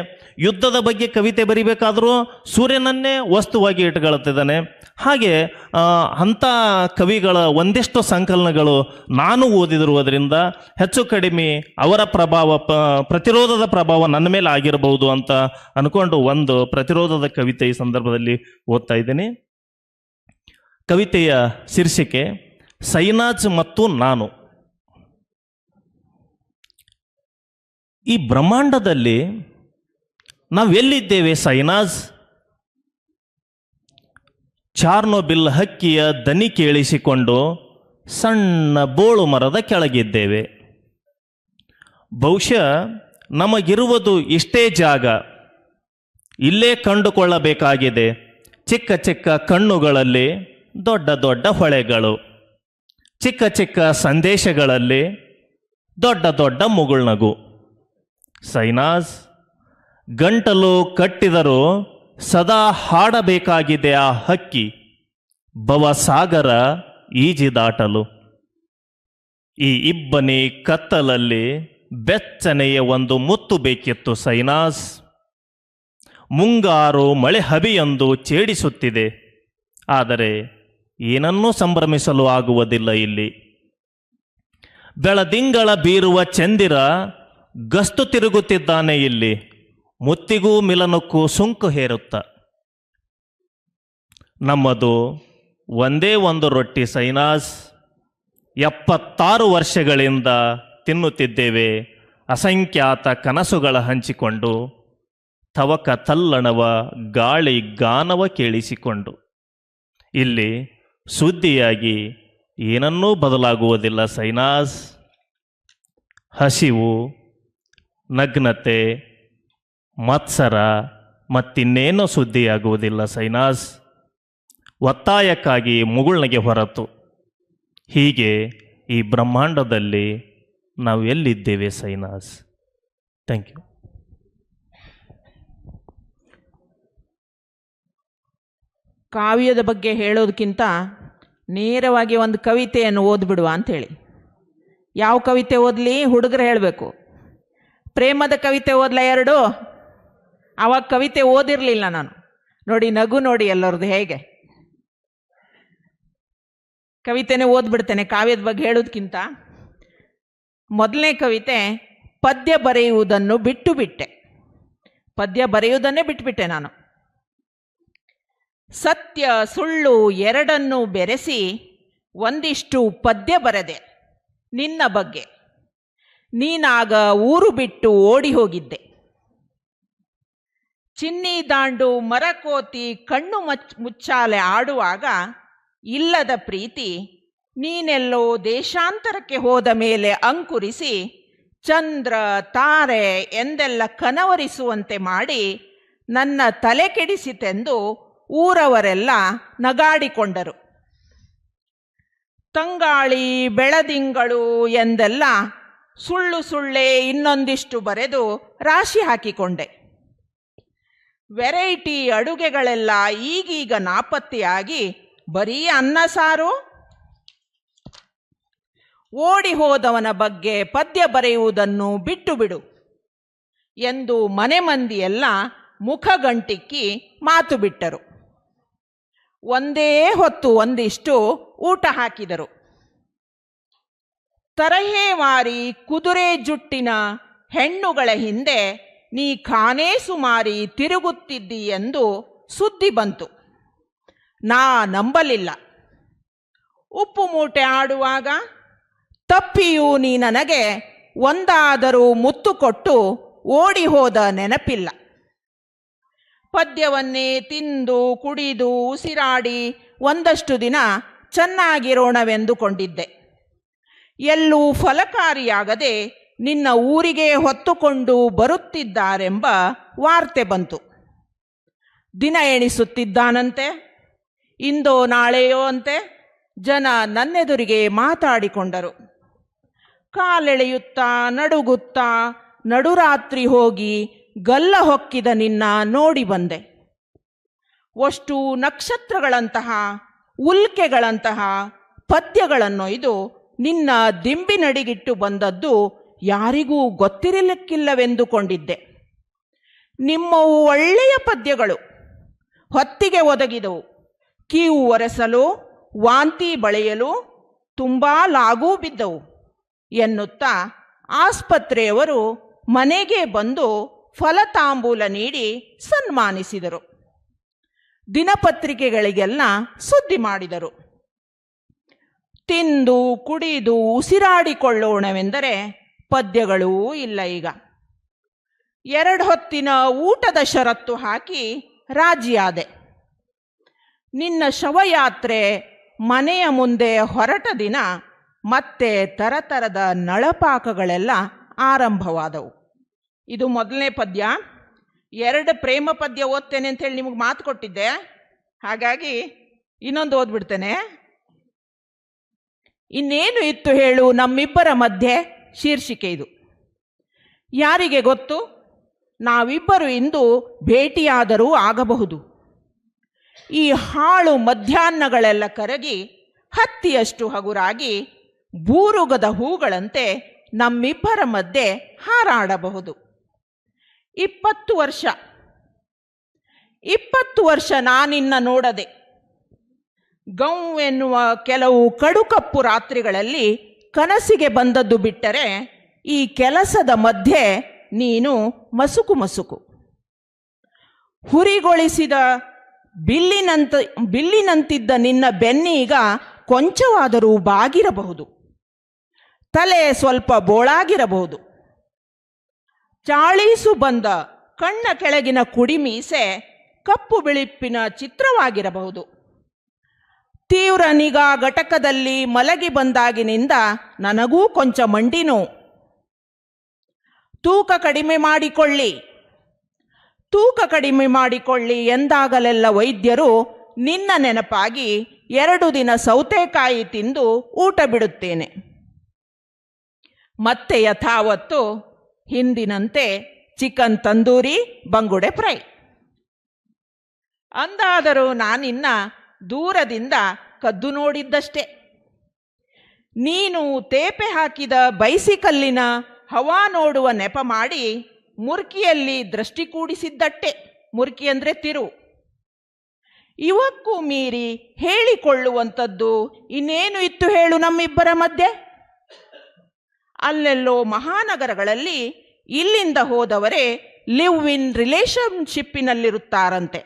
ಯುದ್ಧದ ಬಗ್ಗೆ ಕವಿತೆ ಬರಿಬೇಕಾದ್ರೂ ಸೂರ್ಯನನ್ನೇ ವಸ್ತುವಾಗಿ ಇಟ್ಕೊಳ್ತಿದ್ದಾನೆ. ಹಾಗೆ ಅಂಥ ಕವಿಗಳ ಒಂದಿಷ್ಟು ಸಂಕಲನಗಳು ನಾನು ಓದಿದಿರುವುದರಿಂದ ಹೆಚ್ಚು ಕಡಿಮೆ ಅವರ ಪ್ರಭಾವ, ಪ್ರತಿರೋಧದ ಪ್ರಭಾವ ನನ್ನ ಮೇಲೆ ಆಗಿರಬಹುದು ಅಂತ ಅಂದ್ಕೊಂಡು ಒಂದು ಪ್ರತಿರೋಧದ ಕವಿತೆ ಈ ಸಂದರ್ಭದಲ್ಲಿ ಓದ್ತಾ ಇದ್ದೀನಿ. ಕವಿತೆಯ ಶೀರ್ಷಿಕೆ ಸೈನಾಜ್ ಮತ್ತು ನಾನು. ಈ ಬ್ರಹ್ಮಾಂಡದಲ್ಲಿ ನಾವೆಲ್ಲಿದ್ದೇವೆ ಸೈನಾಜ್? ಚಾರ್ನೋಬಿಲ್ ಹಕ್ಕಿಯ ದನಿ ಕೇಳಿಸಿಕೊಂಡು ಸಣ್ಣ ಬೋಳು ಮರದ ಕೆಳಗಿದ್ದೇವೆ. ಬಹುಶಃ ನಮಗಿರುವುದು ಇಷ್ಟೇ ಜಾಗ, ಇಲ್ಲೇ ಕಂಡುಕೊಳ್ಳಬೇಕಾಗಿದೆ. ಚಿಕ್ಕ ಚಿಕ್ಕ ಕಣ್ಣುಗಳಲ್ಲಿ ದೊಡ್ಡ ದೊಡ್ಡ ಹೊಳೆಗಳು, ಚಿಕ್ಕ ಚಿಕ್ಕ ಸಂದೇಶಗಳಲ್ಲಿ ದೊಡ್ಡ ದೊಡ್ಡ ಮುಗುಳ್ನಗು. ಸೈನಾಜ್, ಗಂಟಲು ಕಟ್ಟಿದರೂ ಸದಾ ಹಾಡಬೇಕಾಗಿದೆ ಆ ಹಕ್ಕಿ ಭವಸಾಗರ ಈಜಿದಾಟಲು. ಈ ಇಬ್ಬನಿ ಕತ್ತಲಲ್ಲಿ ಬೆಚ್ಚನೆಯ ಒಂದು ಮುತ್ತು ಬೇಕಿತ್ತು ಸೈನಾಜ್. ಮುಂಗಾರು ಮಳೆ ಹಬಿಯೊಂದು ಛೇಡಿಸುತ್ತಿದೆ, ಆದರೆ ಏನನ್ನೂ ಸಂಭ್ರಮಿಸಲು ಆಗುವುದಿಲ್ಲ ಇಲ್ಲಿ. ಬೆಳದಿಂಗಳ ಬೀರುವ ಚಂದಿರ ಗಸ್ತು ತಿರುಗುತ್ತಿದ್ದಾನೆ ಇಲ್ಲಿ, ಮುತ್ತಿಗೂ ಮಿಲನಕ್ಕೂ ಸುಂಕು ಹೇರುತ್ತ. ನಮ್ಮದು ಒಂದೇ ಒಂದು ರೊಟ್ಟಿ ಸೈನಾಜ್, 76 ವರ್ಷಗಳಿಂದ ತಿನ್ನುತ್ತಿದ್ದೇವೆ ಅಸಂಖ್ಯಾತ ಕನಸುಗಳ ಹಂಚಿಕೊಂಡು ತವಕ ತಲ್ಲಣವ ಗಾಳಿ ಗಾನವ ಕೇಳಿಸಿಕೊಂಡು. ಇಲ್ಲಿ ಸುದ್ದಿಯಾಗಿ ಏನನ್ನೂ ಬದಲಾಗುವುದಿಲ್ಲ ಸೈನಾಸ್. ಹಸಿವು, ನಗ್ನತೆ, ಮತ್ಸರ ಮತ್ತಿನ್ನೇನೂ ಸುದ್ದಿಯಾಗುವುದಿಲ್ಲ ಸೈನಾಸ್. ಒತ್ತಾಯಕ್ಕಾಗಿ ಮುಗುಳ್ನಗೆ ಹೊರತು. ಹೀಗೆ ಈ ಬ್ರಹ್ಮಾಂಡದಲ್ಲಿ ನಾವು ಎಲ್ಲಿದ್ದೇವೆ ಸೈನಾಸ್? Thank you. ಕಾವ್ಯದ ಬಗ್ಗೆ ಹೇಳೋದಕ್ಕಿಂತ ನೇರವಾಗಿ ಒಂದು ಕವಿತೆಯನ್ನು ಓದ್ಬಿಡುವ ಅಂಥೇಳಿ. ಯಾವ ಕವಿತೆ ಓದಲಿ? ಹುಡುಗರು ಹೇಳಬೇಕು. ಪ್ರೇಮದ ಕವಿತೆ ಓದಲ ಎರಡು? ಆವಾಗ ಕವಿತೆ ಓದಿರಲಿಲ್ಲ ನಾನು. ನೋಡಿ, ನಗು ನೋಡಿ ಎಲ್ಲರದು ಹೇಗೆ. ಕವಿತೆನೇ ಓದ್ಬಿಡ್ತೇನೆ ಕಾವ್ಯದ ಬಗ್ಗೆ ಹೇಳೋದಕ್ಕಿಂತ. ಮೊದಲನೇ ಕವಿತೆ, ಪದ್ಯ ಬರೆಯುವುದನ್ನು ಬಿಟ್ಟು ಬಿಟ್ಟೆ. ಪದ್ಯ ಬರೆಯುವುದನ್ನೇ ಬಿಟ್ಟುಬಿಟ್ಟೆ ನಾನು. ಸತ್ಯ ಸುಳ್ಳು ಎರಡನ್ನೂ ಬೆರೆಸಿ ಒಂದಿಷ್ಟು ಪದ್ಯ ಬರೆದೆ ನಿನ್ನ ಬಗ್ಗೆ. ನೀನಾಗ ಊರು ಬಿಟ್ಟು ಓಡಿ ಹೋಗಿದ್ದೆ. ಚಿನ್ನಿ ದಾಂಡು ಮರಕೋತಿ ಕಣ್ಣು ಮುಚ್ಚಾಲೆ ಆಡುವಾಗ ಇಲ್ಲದ ಪ್ರೀತಿ ನೀನೆಲ್ಲೋ ದೇಶಾಂತರಕ್ಕೆ ಹೋದ ಮೇಲೆ ಅಂಕುರಿಸಿ ಚಂದ್ರ ತಾರೆ ಎಂದೆಲ್ಲ ಕನವರಿಸುವಂತೆ ಮಾಡಿ ನನ್ನ ತಲೆ ಕೆಡಿಸಿತೆಂದು ಊರವರೆಲ್ಲ ನಗಾಡಿಕೊಂಡರು. ತಂಗಾಳಿ ಬೆಳದಿಂಗಳು ಎಂದೆಲ್ಲ ಸುಳ್ಳು ಸುಳ್ಳೇ ಇನ್ನೊಂದಿಷ್ಟು ಬರೆದು ರಾಶಿ ಹಾಕಿಕೊಂಡೆ. ವೆರೈಟಿ ಅಡುಗೆಗಳೆಲ್ಲ ಈಗೀಗ ನಾಪತ್ತೆಯಾಗಿ ಬರೀ ಅನ್ನ ಸಾರು. ಓಡಿ ಹೋದವನ ಬಗ್ಗೆ ಪದ್ಯ ಬರೆಯುವುದನ್ನು ಬಿಟ್ಟು ಬಿಡು ಎಂದು ಮನೆ ಮಂದಿಯೆಲ್ಲ ಮುಖಗಂಟಿಕ್ಕಿ ಮಾತು ಬಿಟ್ಟರು. ಒಂದೇ ಹೊತ್ತು ಒಂದಿಷ್ಟು ಊಟ ಹಾಕಿದರು. ತರಹೇವಾರಿ ಕುದುರೆ ಜುಟ್ಟಿನ ಹೆಣ್ಣುಗಳ ಹಿಂದೆ ನೀ ಖಾನೇ ಸುಮಾರಿ ತಿರುಗುತ್ತಿದ್ದಿ ಎಂದು ಸುದ್ದಿ ಬಂತು. ನಾ ನಂಬಲಿಲ್ಲ. ಉಪ್ಪು ಮೂಟೆ ಆಡುವಾಗ ತಪ್ಪಿಯೂ ನೀ ನನಗೆ ಒಂದಾದರೂ ಮುತ್ತು ಕೊಟ್ಟು ಓಡಿ ಹೋದ ನೆನಪಿಲ್ಲ. ಪದ್ಯವನ್ನೇ ತಿಂದು ಕುಡಿದು ಉಸಿರಾಡಿ ಒಂದಷ್ಟು ದಿನ ಚೆನ್ನಾಗಿರೋಣವೆಂದುಕೊಂಡಿದ್ದೆ. ಎಲ್ಲೂ ಫಲಕಾರಿಯಾಗದೆ ನಿನ್ನ ಊರಿಗೆ ಹೊತ್ತುಕೊಂಡು ಬರುತ್ತಿದ್ದಾರೆಂಬ ವಾರ್ತೆ ಬಂತು. ದಿನ ಎಣಿಸುತ್ತಿದ್ದಾನಂತೆ. ಇಂದೋ ನಾಳೆಯೋ ಅಂತೆ ಜನ ನನ್ನೆದುರಿಗೆ ಮಾತಾಡಿಕೊಂಡರು. ಕಾಲೆಳೆಯುತ್ತಾ ನಡುಗುತ್ತಾ ನಡುರಾತ್ರಿ ಹೋಗಿ ಗಲ್ಲ ಹೊಕ್ಕಿದ ನಿನ್ನ ನೋಡಿ ಬಂದೆ. ಅಷ್ಟು ನಕ್ಷತ್ರಗಳಂತಹ ಉಲ್ಕೆಗಳಂತಹ ಪದ್ಯಗಳನ್ನೊಯ್ದು ನಿನ್ನ ದಿಂಬಿನಡಿಗಿಟ್ಟು ಬಂದದ್ದು ಯಾರಿಗೂ ಗೊತ್ತಿರಲಿಕ್ಕಿಲ್ಲವೆಂದುಕೊಂಡಿದ್ದೆ. ನಿಮ್ಮವು ಒಳ್ಳೆಯ ಪದ್ಯಗಳು, ಹೊತ್ತಿಗೆ ಒದಗಿದವು. ಕೀವು ಒರೆಸಲು, ವಾಂತಿ ಬಳೆಯಲು ತುಂಬ ಲಾಗೂ ಬಿದ್ದವು ಎನ್ನುತ್ತಾ ಆಸ್ಪತ್ರೆಯವರು ಮನೆಗೆ ಬಂದು ಫಲತಾಂಬೂಲ ನೀಡಿ ಸನ್ಮಾನಿಸಿದರು. ದಿನಪತ್ರಿಕೆಗಳಿಗೆಲ್ಲ ಸುದ್ದಿ ಮಾಡಿದರು. ತಿಂದು ಕುಡಿದು ಉಸಿರಾಡಿಕೊಳ್ಳೋಣವೆಂದರೆ ಪದ್ಯಗಳೂ ಇಲ್ಲ ಈಗ. 2 ಹೊತ್ತಿನ ಊಟದ ಷರತ್ತು ಹಾಕಿ ರಾಜಿಯಾದೆ. ನಿನ್ನ ಶವಯಾತ್ರೆ ಮನೆಯ ಮುಂದೆ ಹೊರಟ ದಿನ ಮತ್ತೆ ತರತರದ ನಳಪಾಕಗಳೆಲ್ಲ ಆರಂಭವಾದವು. ಇದು ಮೊದಲನೇ ಪದ್ಯ. 2 ಪ್ರೇಮ ಪದ್ಯ ಓದ್ತೇನೆ ಅಂತೇಳಿ ನಿಮಗೆ ಮಾತು ಕೊಟ್ಟಿದ್ದೆ. ಹಾಗಾಗಿ ಇನ್ನೊಂದು ಓದ್ಬಿಡ್ತೇನೆ. ಇನ್ನೇನು ಇತ್ತು ಹೇಳು ನಮ್ಮಿಬ್ಬರ ಮಧ್ಯೆ ಶೀರ್ಷಿಕೆ ಇದು. ಯಾರಿಗೆ ಗೊತ್ತು, ನಾವಿಬ್ಬರು ಇಂದು ಭೇಟಿಯಾದರೂ ಆಗಬಹುದು. ಈ ಹಾಳು ಮಧ್ಯಾಹ್ನಗಳೆಲ್ಲ ಕರಗಿ ಹತ್ತಿಯಷ್ಟು ಹಗುರಾಗಿ ಬೂರುಗದ ಹೂಗಳಂತೆ ನಮ್ಮಿಬ್ಬರ ಮಧ್ಯೆ ಹಾರಾಡಬಹುದು. 20 ವರ್ಷ ನಾನಿನ್ನ ನೋಡದೆ. ಗೌ ಎನ್ನುವ ಕೆಲವು ಕಡುಕಪ್ಪು ರಾತ್ರಿಗಳಲ್ಲಿ ಕನಸಿಗೆ ಬಂದದ್ದು ಬಿಟ್ಟರೆ ಈ ಕೆಲಸದ ಮಧ್ಯೆ ನೀನು ಮಸುಕು ಮಸುಕು. ಹುರಿಗೊಳಿಸಿದ ಬಿಲ್ಲಿನಂತಿದ್ದ ನಿನ್ನ ಬೆನ್ನೀಗ ಕೊಂಚವಾದರೂ ಬಾಗಿರಬಹುದು. ತಲೆ ಸ್ವಲ್ಪ ಬೋಳಾಗಿರಬಹುದು. ಚಾಳೀಸು ಬಂದ ಕಣ್ಣ ಕೆಳಗಿನ ಕುಡಿಮೀಸೆ ಕಪ್ಪು ಬಿಳಿಪಿನ ಚಿತ್ರವಾಗಿರಬಹುದು. ತೀವ್ರ ನಿಗಾ ಘಟಕದಲ್ಲಿ ಮಲಗಿ ಬಂದಾಗಿನಿಂದ ನನಗೂ ಕೊಂಚ ಮಂಡಿ ನೋವು. ತೂಕ ಕಡಿಮೆ ಮಾಡಿಕೊಳ್ಳಿ ಎಂದಾಗಲೆಲ್ಲ ವೈದ್ಯರು ನಿನ್ನ ನೆನಪಾಗಿ 2 ದಿನ ಸೌತೆಕಾಯಿ ತಿಂದು ಊಟ ಬಿಡುತ್ತೇನೆ. ಮತ್ತೆ ಯಥಾವತ್ತು ಹಿಂದಿನಂತೆ ಚಿಕನ್ ತಂದೂರಿ, ಬಂಗುಡೆ ಫ್ರೈ. ಅಂದಾದರೂ ನಾನಿನ್ನ ದೂರದಿಂದ ಕದ್ದು ನೋಡಿದ್ದಷ್ಟೇ. ನೀನು ತೇಪೆ ಹಾಕಿದ ಬೈಸಿಕಲ್ಲಿನ ಹವಾ ನೋಡುವ ನೆಪ ಮಾಡಿ ಮುರ್ಕಿಯಲ್ಲಿ ದೃಷ್ಟಿ ಕೂಡಿಸಿದ್ದಟ್ಟೆ. ಮುರ್ಕಿ ಅಂದರೆ ತಿರು. ಇವಕ್ಕೂ ಮೀರಿ ಹೇಳಿಕೊಳ್ಳುವಂಥದ್ದು ಇನ್ನೇನು ಇತ್ತು ಹೇಳು ನಮ್ಮಿಬ್ಬರ ಮಧ್ಯೆ? ಅಲ್ಲೆಲ್ಲೋ ಮಹಾನಗರಗಳಲ್ಲಿ ಇಲ್ಲಿಂದ ಹೋದವರೇ ಲಿವ್ ಇನ್ ರಿಲೇಶನ್ಶಿಪ್ಪಿನಲ್ಲಿರುತ್ತಾರಂತೆ.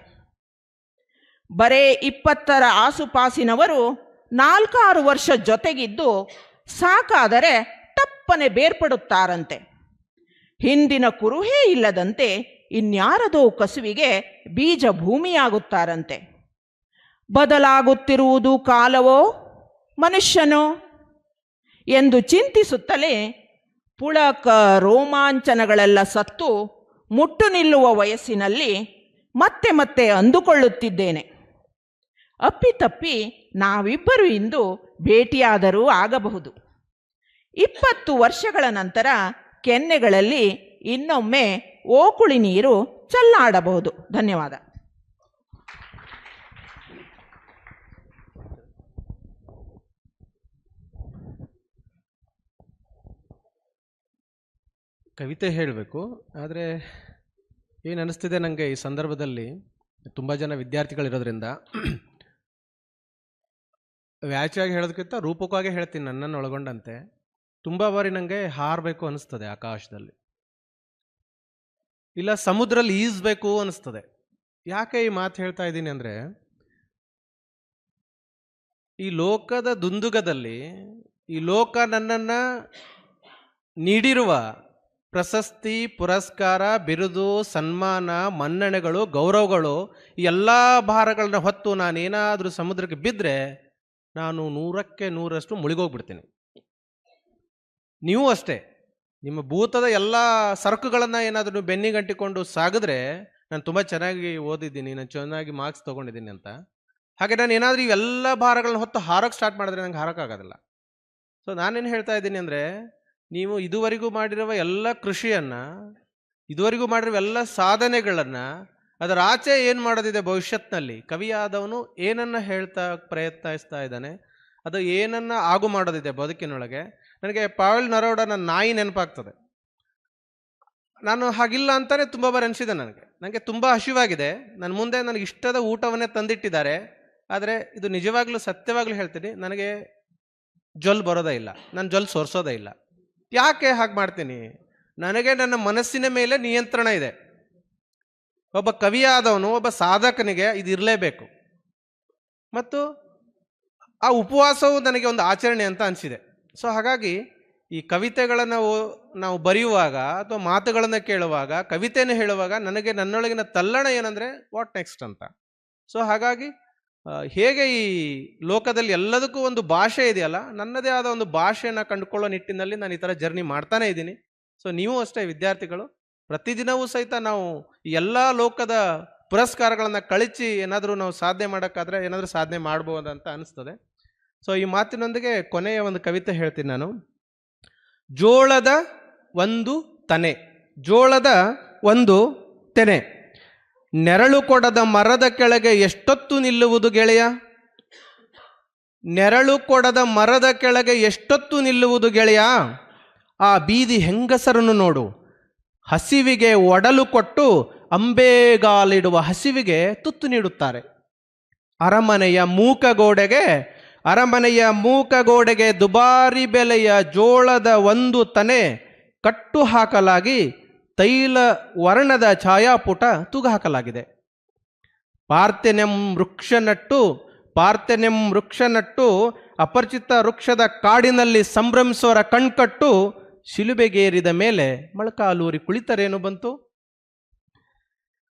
ಬರೇ 20ರ ಆಸುಪಾಸಿನವರು 4-6 ವರ್ಷ ಜೊತೆಗಿದ್ದು ಸಾಕಾದರೆ ಟಪ್ಪನೆ ಬೇರ್ಪಡುತ್ತಾರಂತೆ. ಹಿಂದಿನ ಕುರುಹೇ ಇಲ್ಲದಂತೆ ಇನ್ಯಾರದೋ ಕಸುವಿಗೆ ಬೀಜ ಭೂಮಿಯಾಗುತ್ತಾರಂತೆ. ಬದಲಾಗುತ್ತಿರುವುದು ಕಾಲವೋ ಮನುಷ್ಯನೋ ಎಂದು ಚಿಂತಿಸುತ್ತಲೇ ಪುಳಕ ರೋಮಾಂಚನಗಳೆಲ್ಲ ಸತ್ತು ಮುಟ್ಟು ನಿಲ್ಲುವ ವಯಸ್ಸಿನಲ್ಲಿ ಮತ್ತೆ ಮತ್ತೆ ಅಂದುಕೊಳ್ಳುತ್ತಿದ್ದೇನೆ. ಅಪ್ಪಿತಪ್ಪಿ ನಾವಿಬ್ಬರು ಇಂದು ಭೇಟಿಯಾದರೂ ಆಗಬಹುದು. 20 ವರ್ಷಗಳ ನಂತರ ಕೆನ್ನೆಗಳಲ್ಲಿ ಇನ್ನೊಮ್ಮೆ ಓಕುಳಿ ನೀರು ಚೆಲ್ಲಾಡಬಹುದು. ಧನ್ಯವಾದ. ಕವಿತೆ ಹೇಳಬೇಕು, ಆದರೆ ಏನು ಅನ್ನಿಸ್ತಿದೆ ನನಗೆ ಈ ಸಂದರ್ಭದಲ್ಲಿ, ತುಂಬ ಜನ ವಿದ್ಯಾರ್ಥಿಗಳಿರೋದ್ರಿಂದ ವ್ಯಾಚಾಗಿ ಹೇಳೋದಕ್ಕಿಂತ ರೂಪಕವಾಗಿ ಹೇಳ್ತೀನಿ ನನ್ನನ್ನು ಒಳಗೊಂಡಂತೆ. ತುಂಬ ಬಾರಿ ನನಗೆ ಹಾರಬೇಕು ಅನ್ನಿಸ್ತದೆ ಆಕಾಶದಲ್ಲಿ, ಇಲ್ಲ ಸಮುದ್ರಲ್ಲಿ ಈಜಬೇಕು ಅನ್ನಿಸ್ತದೆ. ಯಾಕೆ ಈ ಮಾತು ಹೇಳ್ತಾ ಇದ್ದೀನಿ ಅಂದರೆ, ಈ ಲೋಕದ ದುಂದುಗದಲ್ಲಿ ಈ ಲೋಕ ನನ್ನನ್ನು ನೀಡಿರುವ ಪ್ರಶಸ್ತಿ, ಪುರಸ್ಕಾರ, ಬಿರುದು, ಸನ್ಮಾನ, ಮನ್ನಣೆಗಳು, ಗೌರವಗಳು, ಈ ಎಲ್ಲ ಭಾರಗಳನ್ನ ಹೊತ್ತು ನಾನೇನಾದರೂ ಸಮುದ್ರಕ್ಕೆ ಬಿದ್ದರೆ ನಾನು 100ಕ್ಕೆ 100ರಷ್ಟು ಮುಳುಗೋಗ್ಬಿಡ್ತೀನಿ. ನೀವು ಅಷ್ಟೇ, ನಿಮ್ಮ ಭೂತದ ಎಲ್ಲ ಸರಕುಗಳನ್ನು ಏನಾದರೂ ನೀವು ಬೆನ್ನಿಗಂಟಿಕೊಂಡು ಸಾಗಿದ್ರೆ, ನಾನು ತುಂಬ ಚೆನ್ನಾಗಿ ಓದಿದ್ದೀನಿ, ನಾನು ಚೆನ್ನಾಗಿ ಮಾರ್ಕ್ಸ್ ತೊಗೊಂಡಿದ್ದೀನಿ ಅಂತ, ಹಾಗೆ ನಾನು ಏನಾದರೂ ಇವೆಲ್ಲ ಭಾರಗಳನ್ನ ಹೊತ್ತು ಹಾರೋಕ್ಕೆ ಸ್ಟಾರ್ಟ್ ಮಾಡಿದ್ರೆ ನಂಗೆ ಹಾರೋಕ್ಕಾಗೋದಿಲ್ಲ. ಸೊ ನಾನೇನು ಹೇಳ್ತಾ ಇದ್ದೀನಿ ಅಂದರೆ, ನೀವು ಇದುವರೆಗೂ ಮಾಡಿರುವ ಎಲ್ಲ ಕೃಷಿಯನ್ನು, ಇದುವರೆಗೂ ಮಾಡಿರುವ ಎಲ್ಲ ಸಾಧನೆಗಳನ್ನು, ಅದರ ಆಚೆ ಏನು ಮಾಡೋದಿದೆ ಭವಿಷ್ಯತ್ನಲ್ಲಿ, ಕವಿಯಾದವನು ಏನನ್ನು ಹೇಳ್ತಾ ಪ್ರಯತ್ನಿಸ್ತಾ ಇದ್ದಾನೆ, ಅದು ಏನನ್ನು ಆಗು ಮಾಡೋದಿದೆ ಬದುಕಿನೊಳಗೆ. ನನಗೆ ಪಾವೆಲ್ ನರೋಡನ ನಾಯಿ ನೆನಪಾಗ್ತದೆ. ನಾನು ಹಾಗಿಲ್ಲ ಅಂತಾನೆ ತುಂಬ ಬಾರಿ ಅನಿಸಿದೆ. ನನಗೆ ತುಂಬ ಹಸಿವಾಗಿದೆ, ನನ್ನ ಮುಂದೆ ನನಗೆ ಇಷ್ಟದ ಊಟವನ್ನೇ ತಂದಿಟ್ಟಿದ್ದಾರೆ, ಆದರೆ ಇದು ನಿಜವಾಗ್ಲೂ ಸತ್ಯವಾಗ್ಲೂ ಹೇಳ್ತೀನಿ, ನನಗೆ ಜೊಲ್ ಬರೋದೇ ಇಲ್ಲ, ನಾನು ಜೊಲ್ ಸೋರಿಸೋದೇ ಇಲ್ಲ. ಯಾಕೆ ಹಾಗೆ ಮಾಡ್ತೀನಿ? ನನಗೆ ನನ್ನ ಮನಸ್ಸಿನ ಮೇಲೆ ನಿಯಂತ್ರಣ ಇದೆ. ಒಬ್ಬ ಕವಿಯಾದವನು, ಒಬ್ಬ ಸಾಧಕನಿಗೆ ಇದು ಇರಲೇಬೇಕು. ಮತ್ತು ಆ ಉಪವಾಸವು ನನಗೆ ಒಂದು ಆಚರಣೆ ಅಂತ ಅನಿಸಿದೆ. ಸೊ ಹಾಗಾಗಿ ಈ ಕವಿತೆಗಳನ್ನು ನಾವು ಬರೆಯುವಾಗ ಅಥವಾ ಮಾತುಗಳನ್ನು ಕೇಳುವಾಗ, ಕವಿತೆಯನ್ನು ಹೇಳುವಾಗ ನನಗೆ ನನ್ನೊಳಗಿನ ತಲ್ಲಣ ಏನಂದರೆ ವಾಟ್ ನೆಕ್ಸ್ಟ್ ಅಂತ. ಸೊ ಹಾಗಾಗಿ ಹೇಗೆ ಈ ಲೋಕದಲ್ಲಿ ಎಲ್ಲದಕ್ಕೂ ಒಂದು ಭಾಷೆ ಇದೆಯಲ್ಲ, ನನ್ನದೇ ಆದ ಒಂದು ಭಾಷೆಯನ್ನು ಕಂಡುಕೊಳ್ಳೋ ನಿಟ್ಟಿನಲ್ಲಿ ನಾನು ಈ ಥರ ಜರ್ನಿ ಮಾಡ್ತಾನೇ ಇದ್ದೀನಿ. ಸೊ ನೀವು ಅಷ್ಟೇ ವಿದ್ಯಾರ್ಥಿಗಳು, ಪ್ರತಿದಿನವೂ ಸಹಿತ ನಾವು ಈ ಎಲ್ಲ ಲೋಕದ ಪುರಸ್ಕಾರಗಳನ್ನು ಕಳಿಸಿ ಏನಾದರೂ ನಾವು ಸಾಧನೆ ಮಾಡೋಕ್ಕಾದ್ರೆ ಏನಾದರೂ ಸಾಧನೆ ಮಾಡ್ಬೋದು ಅಂತ ಅನಿಸ್ತದೆ. ಸೊ ಈ ಮಾತಿನೊಂದಿಗೆ ಕೊನೆಯ ಒಂದು ಕವಿತೆ ಹೇಳ್ತೀನಿ ನಾನು. ಜೋಳದ ಒಂದು ತನೆ, ಜೋಳದ ಒಂದು ತೆನೆ, ನೆರಳು ಕೊಡದ ಮರದ ಕೆಳಗೆ ಎಷ್ಟೊತ್ತು ನಿಲ್ಲುವುದು ಗೆಳೆಯ, ನೆರಳು ಕೊಡದ ಮರದ ಕೆಳಗೆ ಎಷ್ಟೊತ್ತು ನಿಲ್ಲುವುದು ಗೆಳೆಯ, ಆ ಬೀದಿ ಹೆಂಗಸರನ್ನು ನೋಡು, ಹಸಿವಿಗೆ ಒಡಲು ಕೊಟ್ಟು ಅಂಬೆಗಾಲಿಡುವ ಹಸಿವಿಗೆ ತುತ್ತು ನೀಡುತ್ತಾರೆ. ಅರಮನೆಯ ಮೂಕ ಗೋಡೆಗೆ ದುಬಾರಿ ಬೆಲೆಯ ಜೋಳದ ಒಂದು ತನೆ ಕಟ್ಟು ಹಾಕಲಾಗಿ ತೈಲ ವರ್ಣದ ಛಾಯಾಪುಟ ತೂಗು ಹಾಕಲಾಗಿದೆ. ಪಾರ್ಥೆನೆಂ ವೃಕ್ಷ ನಟ್ಟು ಅಪರಿಚಿತ ವೃಕ್ಷದ ಕಾಡಿನಲ್ಲಿ ಸಂಭ್ರಮಿಸುವರ ಕಣ್ಕಟ್ಟು ಶಿಲುಬೆಗೇರಿದ ಮೇಲೆ ಮೊಳಕಾಲೂರಿ ಕುಳಿತರೇನು ಬಂತು?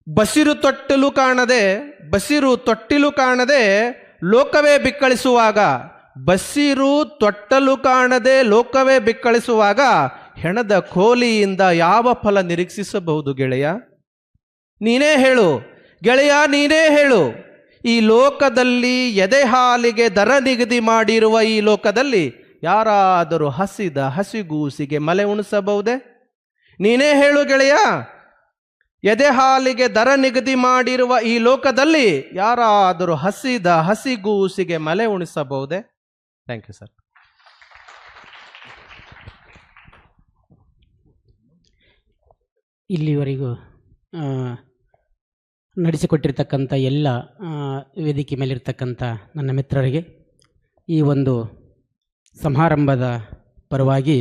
ಬಸಿರು ತೊಟ್ಟಿಲು ಕಾಣದೆ ಲೋಕವೇ ಬಿಕ್ಕಳಿಸುವಾಗ, ಬಸಿರು ತೊಟ್ಟಲು ಕಾಣದೆ ಲೋಕವೇ ಬಿಕ್ಕಳಿಸುವಾಗ ಹೆಣದ ಕೋಲಿಯಿಂದ ಯಾವ ಫಲ ನಿರೀಕ್ಷಿಸಬಹುದು ಗೆಳೆಯ? ನೀನೇ ಹೇಳು ಗೆಳೆಯ, ನೀನೇ ಹೇಳು. ಈ ಲೋಕದಲ್ಲಿ ಎದೆ ಹಾಲಿಗೆ ದರ ನಿಗದಿ ಮಾಡಿರುವ ಈ ಲೋಕದಲ್ಲಿ ಯಾರಾದರೂ ಹಸಿದ ಹಸಿಗೂಸಿಗೆ ಮಲೆ ಉಣಿಸಬಹುದೇ? ನೀನೇ ಹೇಳು ಗೆಳೆಯ. ಎದೆ ಹಾಲಿಗೆ ದರ ನಿಗದಿ ಮಾಡಿರುವ ಈ ಲೋಕದಲ್ಲಿ ಯಾರಾದರೂ ಹಸಿದ ಹಸಿಗೂಸಿಗೆ ಮಲೆ ಉಣಿಸಬಹುದೇ? Thank you sir. ಇಲ್ಲಿವರೆಗೂ ನಡೆಸಿಕೊಟ್ಟಿರ್ತಕ್ಕಂಥ ಎಲ್ಲ ವೇದಿಕೆ ಮೇಲಿರ್ತಕ್ಕಂಥ ನನ್ನ ಮಿತ್ರರಿಗೆ ಈ ಒಂದು ಸಮಾರಂಭದ ಪರವಾಗಿ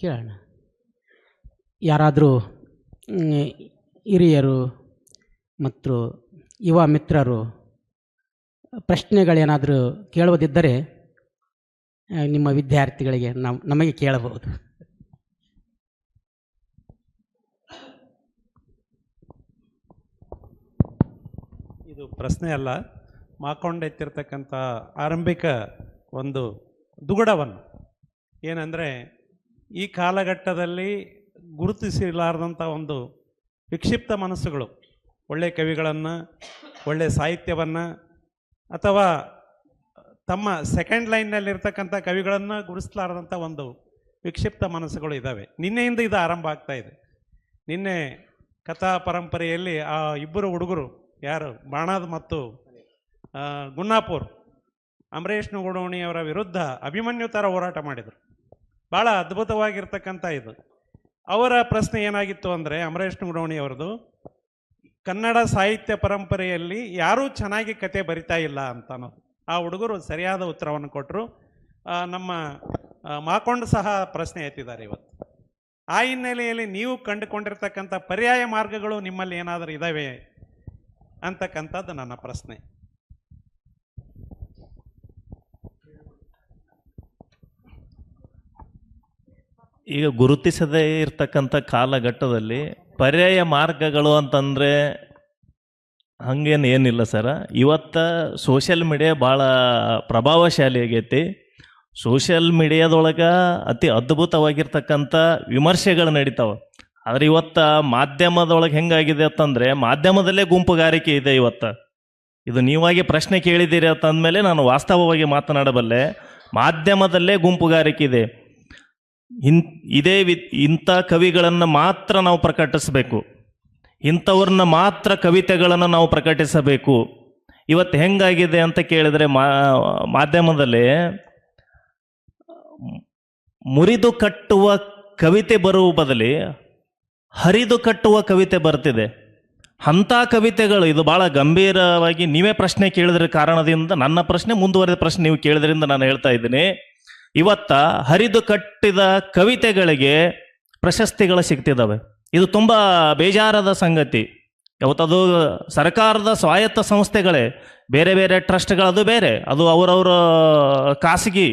ಕೇಳೋಣ. ಯಾರಾದರೂ ಹಿರಿಯರು ಮತ್ತು ಯುವ ಮಿತ್ರರು ಪ್ರಶ್ನೆಗಳೇನಾದರೂ ಕೇಳುವುದಿದ್ದರೆ ನಿಮ್ಮ ವಿದ್ಯಾರ್ಥಿಗಳಿಗೆ ನಮಗೆ ಕೇಳಬಹುದು. ಇದು ಪ್ರಶ್ನೆ ಅಲ್ಲ, ಮಾಕೊಂಡೆತ್ತಿರ್ತಕ್ಕಂಥ ಆರಂಭಿಕ ಒಂದು ದುಗುಡವನ್ನು ಏನಂದರೆ, ಈ ಕಾಲಘಟ್ಟದಲ್ಲಿ ಗುರುತಿಸಲಾರದಂಥ ಒಂದು ವಿಕ್ಷಿಪ್ತ ಮನಸ್ಸುಗಳು ಒಳ್ಳೆಯ ಕವಿಗಳನ್ನು, ಒಳ್ಳೆಯ ಸಾಹಿತ್ಯವನ್ನು ಅಥವಾ ತಮ್ಮ ಸೆಕೆಂಡ್ ಲೈನ್ನಲ್ಲಿರ್ತಕ್ಕಂಥ ಕವಿಗಳನ್ನು ಗುರುತಿಸಲಾರದಂಥ ಒಂದು ವಿಕ್ಷಿಪ್ತ ಮನಸ್ಸುಗಳು ಇದ್ದಾವೆ. ನಿನ್ನೆಯಿಂದ ಇದು ಆರಂಭ ಆಗ್ತಾ ಇದೆ. ನಿನ್ನೆ ಕಥಾ ಪರಂಪರೆಯಲ್ಲಿ ಆ ಇಬ್ಬರು ಹುಡುಗರು ಯಾರು, ಬಾಣಾದ್ ಮತ್ತು ಗುನ್ನಾಪುರ್, ಅಂಬರೀಷ್ ನುಗುಡೋಣಿಯವರ ವಿರುದ್ಧ ಅಭಿಮನ್ಯು ಥರ ಹೋರಾಟ ಮಾಡಿದರು. ಭಾಳ ಅದ್ಭುತವಾಗಿರ್ತಕ್ಕಂಥ ಇದು. ಅವರ ಪ್ರಶ್ನೆ ಏನಾಗಿತ್ತು ಅಂದರೆ, ಅಂಬರೀಷ್ ನುಗುಡೋಣಿಯವರದು, ಕನ್ನಡ ಸಾಹಿತ್ಯ ಪರಂಪರೆಯಲ್ಲಿ ಯಾರೂ ಚೆನ್ನಾಗಿ ಕತೆ ಬರಿತಾ ಇಲ್ಲ ಅಂತ ಅನ್ನೋದು. ಆ ಹುಡುಗರು ಸರಿಯಾದ ಉತ್ತರವನ್ನು ಕೊಟ್ಟರು. ನಮ್ಮ ಮಾಕೊಂಡು ಸಹ ಪ್ರಶ್ನೆ ಎತ್ತಿದ್ದಾರೆ ಇವತ್ತು. ಆ ಹಿನ್ನೆಲೆಯಲ್ಲಿ ನೀವು ಕಂಡುಕೊಂಡಿರ್ತಕ್ಕಂಥ ಪರ್ಯಾಯ ಮಾರ್ಗಗಳು ನಿಮ್ಮಲ್ಲಿ ಏನಾದರೂ ಇದ್ದಾವೆ ಅಂತಕ್ಕಂಥದ್ದು ನನ್ನ ಪ್ರಶ್ನೆ. ಈಗ ಗುರುತಿಸದೇ ಇರ್ತಕ್ಕಂಥ ಕಾಲಘಟ್ಟದಲ್ಲಿ ಪರ್ಯಾಯ ಮಾರ್ಗಗಳು ಅಂತಂದರೆ ಹಂಗೇನು ಏನಿಲ್ಲ ಸರ. ಇವತ್ತು ಸೋಷಿಯಲ್ ಮೀಡಿಯಾ ಭಾಳ ಪ್ರಭಾವಶಾಲಿ ಆಗೈತಿ. ಸೋಷಿಯಲ್ ಮೀಡಿಯಾದೊಳಗೆ ಅತಿ ಅದ್ಭುತವಾಗಿರ್ತಕ್ಕಂಥ ವಿಮರ್ಶೆಗಳು ನಡೀತಾವೆ. ಆದರೆ ಇವತ್ತು ಮಾಧ್ಯಮದೊಳಗೆ ಹೆಂಗಾಗಿದೆ ಅಂತಂದರೆ, ಮಾಧ್ಯಮದಲ್ಲೇ ಗುಂಪುಗಾರಿಕೆ ಇದೆ ಇವತ್ತು. ಇದು ನೀವಾಗಿ ಪ್ರಶ್ನೆ ಕೇಳಿದ್ದೀರಿ ಅಂತಂದಮೇಲೆ ನಾನು ವಾಸ್ತವವಾಗಿ ಮಾತನಾಡಬಲ್ಲೆ. ಮಾಧ್ಯಮದಲ್ಲೇ ಗುಂಪುಗಾರಿಕೆ ಇದೆ. ಇಂಥ ಕವಿಗಳನ್ನು ಮಾತ್ರ ನಾವು ಪ್ರಕಟಿಸಬೇಕು, ಇಂಥವ್ರನ್ನ ಮಾತ್ರ ಕವಿತೆಗಳನ್ನು ನಾವು ಪ್ರಕಟಿಸಬೇಕು. ಇವತ್ತು ಹೆಂಗಾಗಿದೆ ಅಂತ ಕೇಳಿದರೆ, ಮಾಧ್ಯಮದಲ್ಲಿ ಮುರಿದು ಕಟ್ಟುವ ಕವಿತೆ ಬರುವ ಬದಲಿ ಹರಿದು ಕಟ್ಟುವ ಕವಿತೆ ಬರ್ತಿದೆ. ಅಂಥ ಕವಿತೆಗಳು, ಇದು ಭಾಳ ಗಂಭೀರವಾಗಿ ನೀವೇ ಪ್ರಶ್ನೆ ಕೇಳಿದ್ರ ಕಾರಣದಿಂದ ನನ್ನ ಪ್ರಶ್ನೆ ಮುಂದುವರೆದ ಪ್ರಶ್ನೆ ನೀವು ಕೇಳಿದ್ರಿಂದ ನಾನು ಹೇಳ್ತಾ ಇದ್ದೀನಿ. ಇವತ್ತ ಹರಿದು ಕಟ್ಟಿದ ಕವಿತೆಗಳಿಗೆ ಪ್ರಶಸ್ತಿಗಳು ಸಿಗ್ತಿದ್ದಾವೆ. ಇದು ತುಂಬ ಬೇಜಾರದ ಸಂಗತಿ. ಯಾವತ್ತದು ಸರ್ಕಾರದ ಸ್ವಾಯತ್ತ ಸಂಸ್ಥೆಗಳೇ, ಬೇರೆ ಬೇರೆ ಟ್ರಸ್ಟ್ಗಳದು ಬೇರೆ, ಅದು ಅವರವರ ಖಾಸಗಿ,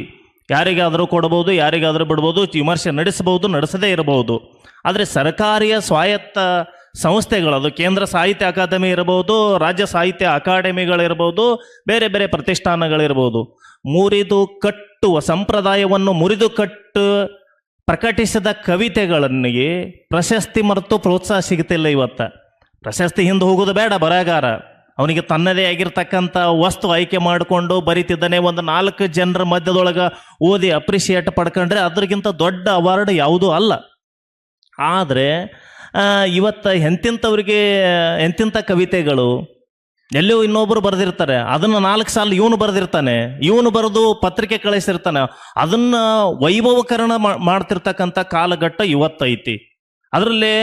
ಯಾರಿಗಾದರೂ ಕೊಡ್ಬೋದು, ಯಾರಿಗಾದರೂ ಬಿಡ್ಬೋದು, ವಿಮರ್ಶೆ ನಡೆಸಬಹುದು, ನಡೆಸದೇ ಇರಬಹುದು. ಆದರೆ ಸರ್ಕಾರಿಯ ಸ್ವಾಯತ್ತ ಸಂಸ್ಥೆಗಳು, ಅದು ಕೇಂದ್ರ ಸಾಹಿತ್ಯ ಅಕಾಡೆಮಿ ಇರಬಹುದು, ರಾಜ್ಯ ಸಾಹಿತ್ಯ ಅಕಾಡೆಮಿಗಳಿರ್ಬೋದು, ಬೇರೆ ಬೇರೆ ಪ್ರತಿಷ್ಠಾನಗಳಿರ್ಬೋದು, ಮುರಿದು ಕಟ್ಟುವ ಸಂಪ್ರದಾಯವನ್ನು ಮುರಿದು ಪ್ರಕಟಿಸಿದ ಕವಿತೆಗಳಿಗೆ ಪ್ರಶಸ್ತಿ ಮತ್ತು ಪ್ರೋತ್ಸಾಹ ಸಿಗ್ತಿಲ್ಲ. ಇವತ್ತು ಪ್ರಶಸ್ತಿ ಹಿಂದೆ ಹೋಗೋದು ಬೇಡ, ಬರಹಗಾರ ಅವನಿಗೆ ತನ್ನದೇ ಆಗಿರ್ತಕ್ಕಂಥ ವಸ್ತು ಆಯ್ಕೆ ಮಾಡಿಕೊಂಡು ಬರಿತಿದ್ದಾನೆ. ಒಂದು 4 ಜನರ ಮಧ್ಯದೊಳಗೆ ಓದಿ ಅಪ್ರಿಷಿಯೇಟ್ ಪಡ್ಕೊಂಡ್ರೆ ಅದಕ್ಕಿಂತ ದೊಡ್ಡ ಅವಾರ್ಡ್ ಯಾವುದೂ ಅಲ್ಲ. ಆದರೆ ಇವತ್ತು ಎಂತಿಂಥವ್ರಿಗೆ ಎಂತಿಂಥ ಕವಿತೆಗಳು ಎಲ್ಲೋ ಇನ್ನೊಬ್ಬರು ಬರೆದಿರ್ತಾರೆ, ಅದನ್ನು 4 ಸಾಲ ಇವನು ಬರೆದಿರ್ತಾನೆ, ಇವನು ಬರೆದು ಪತ್ರಿಕೆ ಕಳಿಸಿರ್ತಾನೆ. ಅದನ್ನು ವೈಭವಕರಣ ಮಾಡ್ತಿರ್ತಕ್ಕಂಥ ಕಾಲಘಟ್ಟ ಇವತ್ತೈತಿ. ಅದರಲ್ಲಿ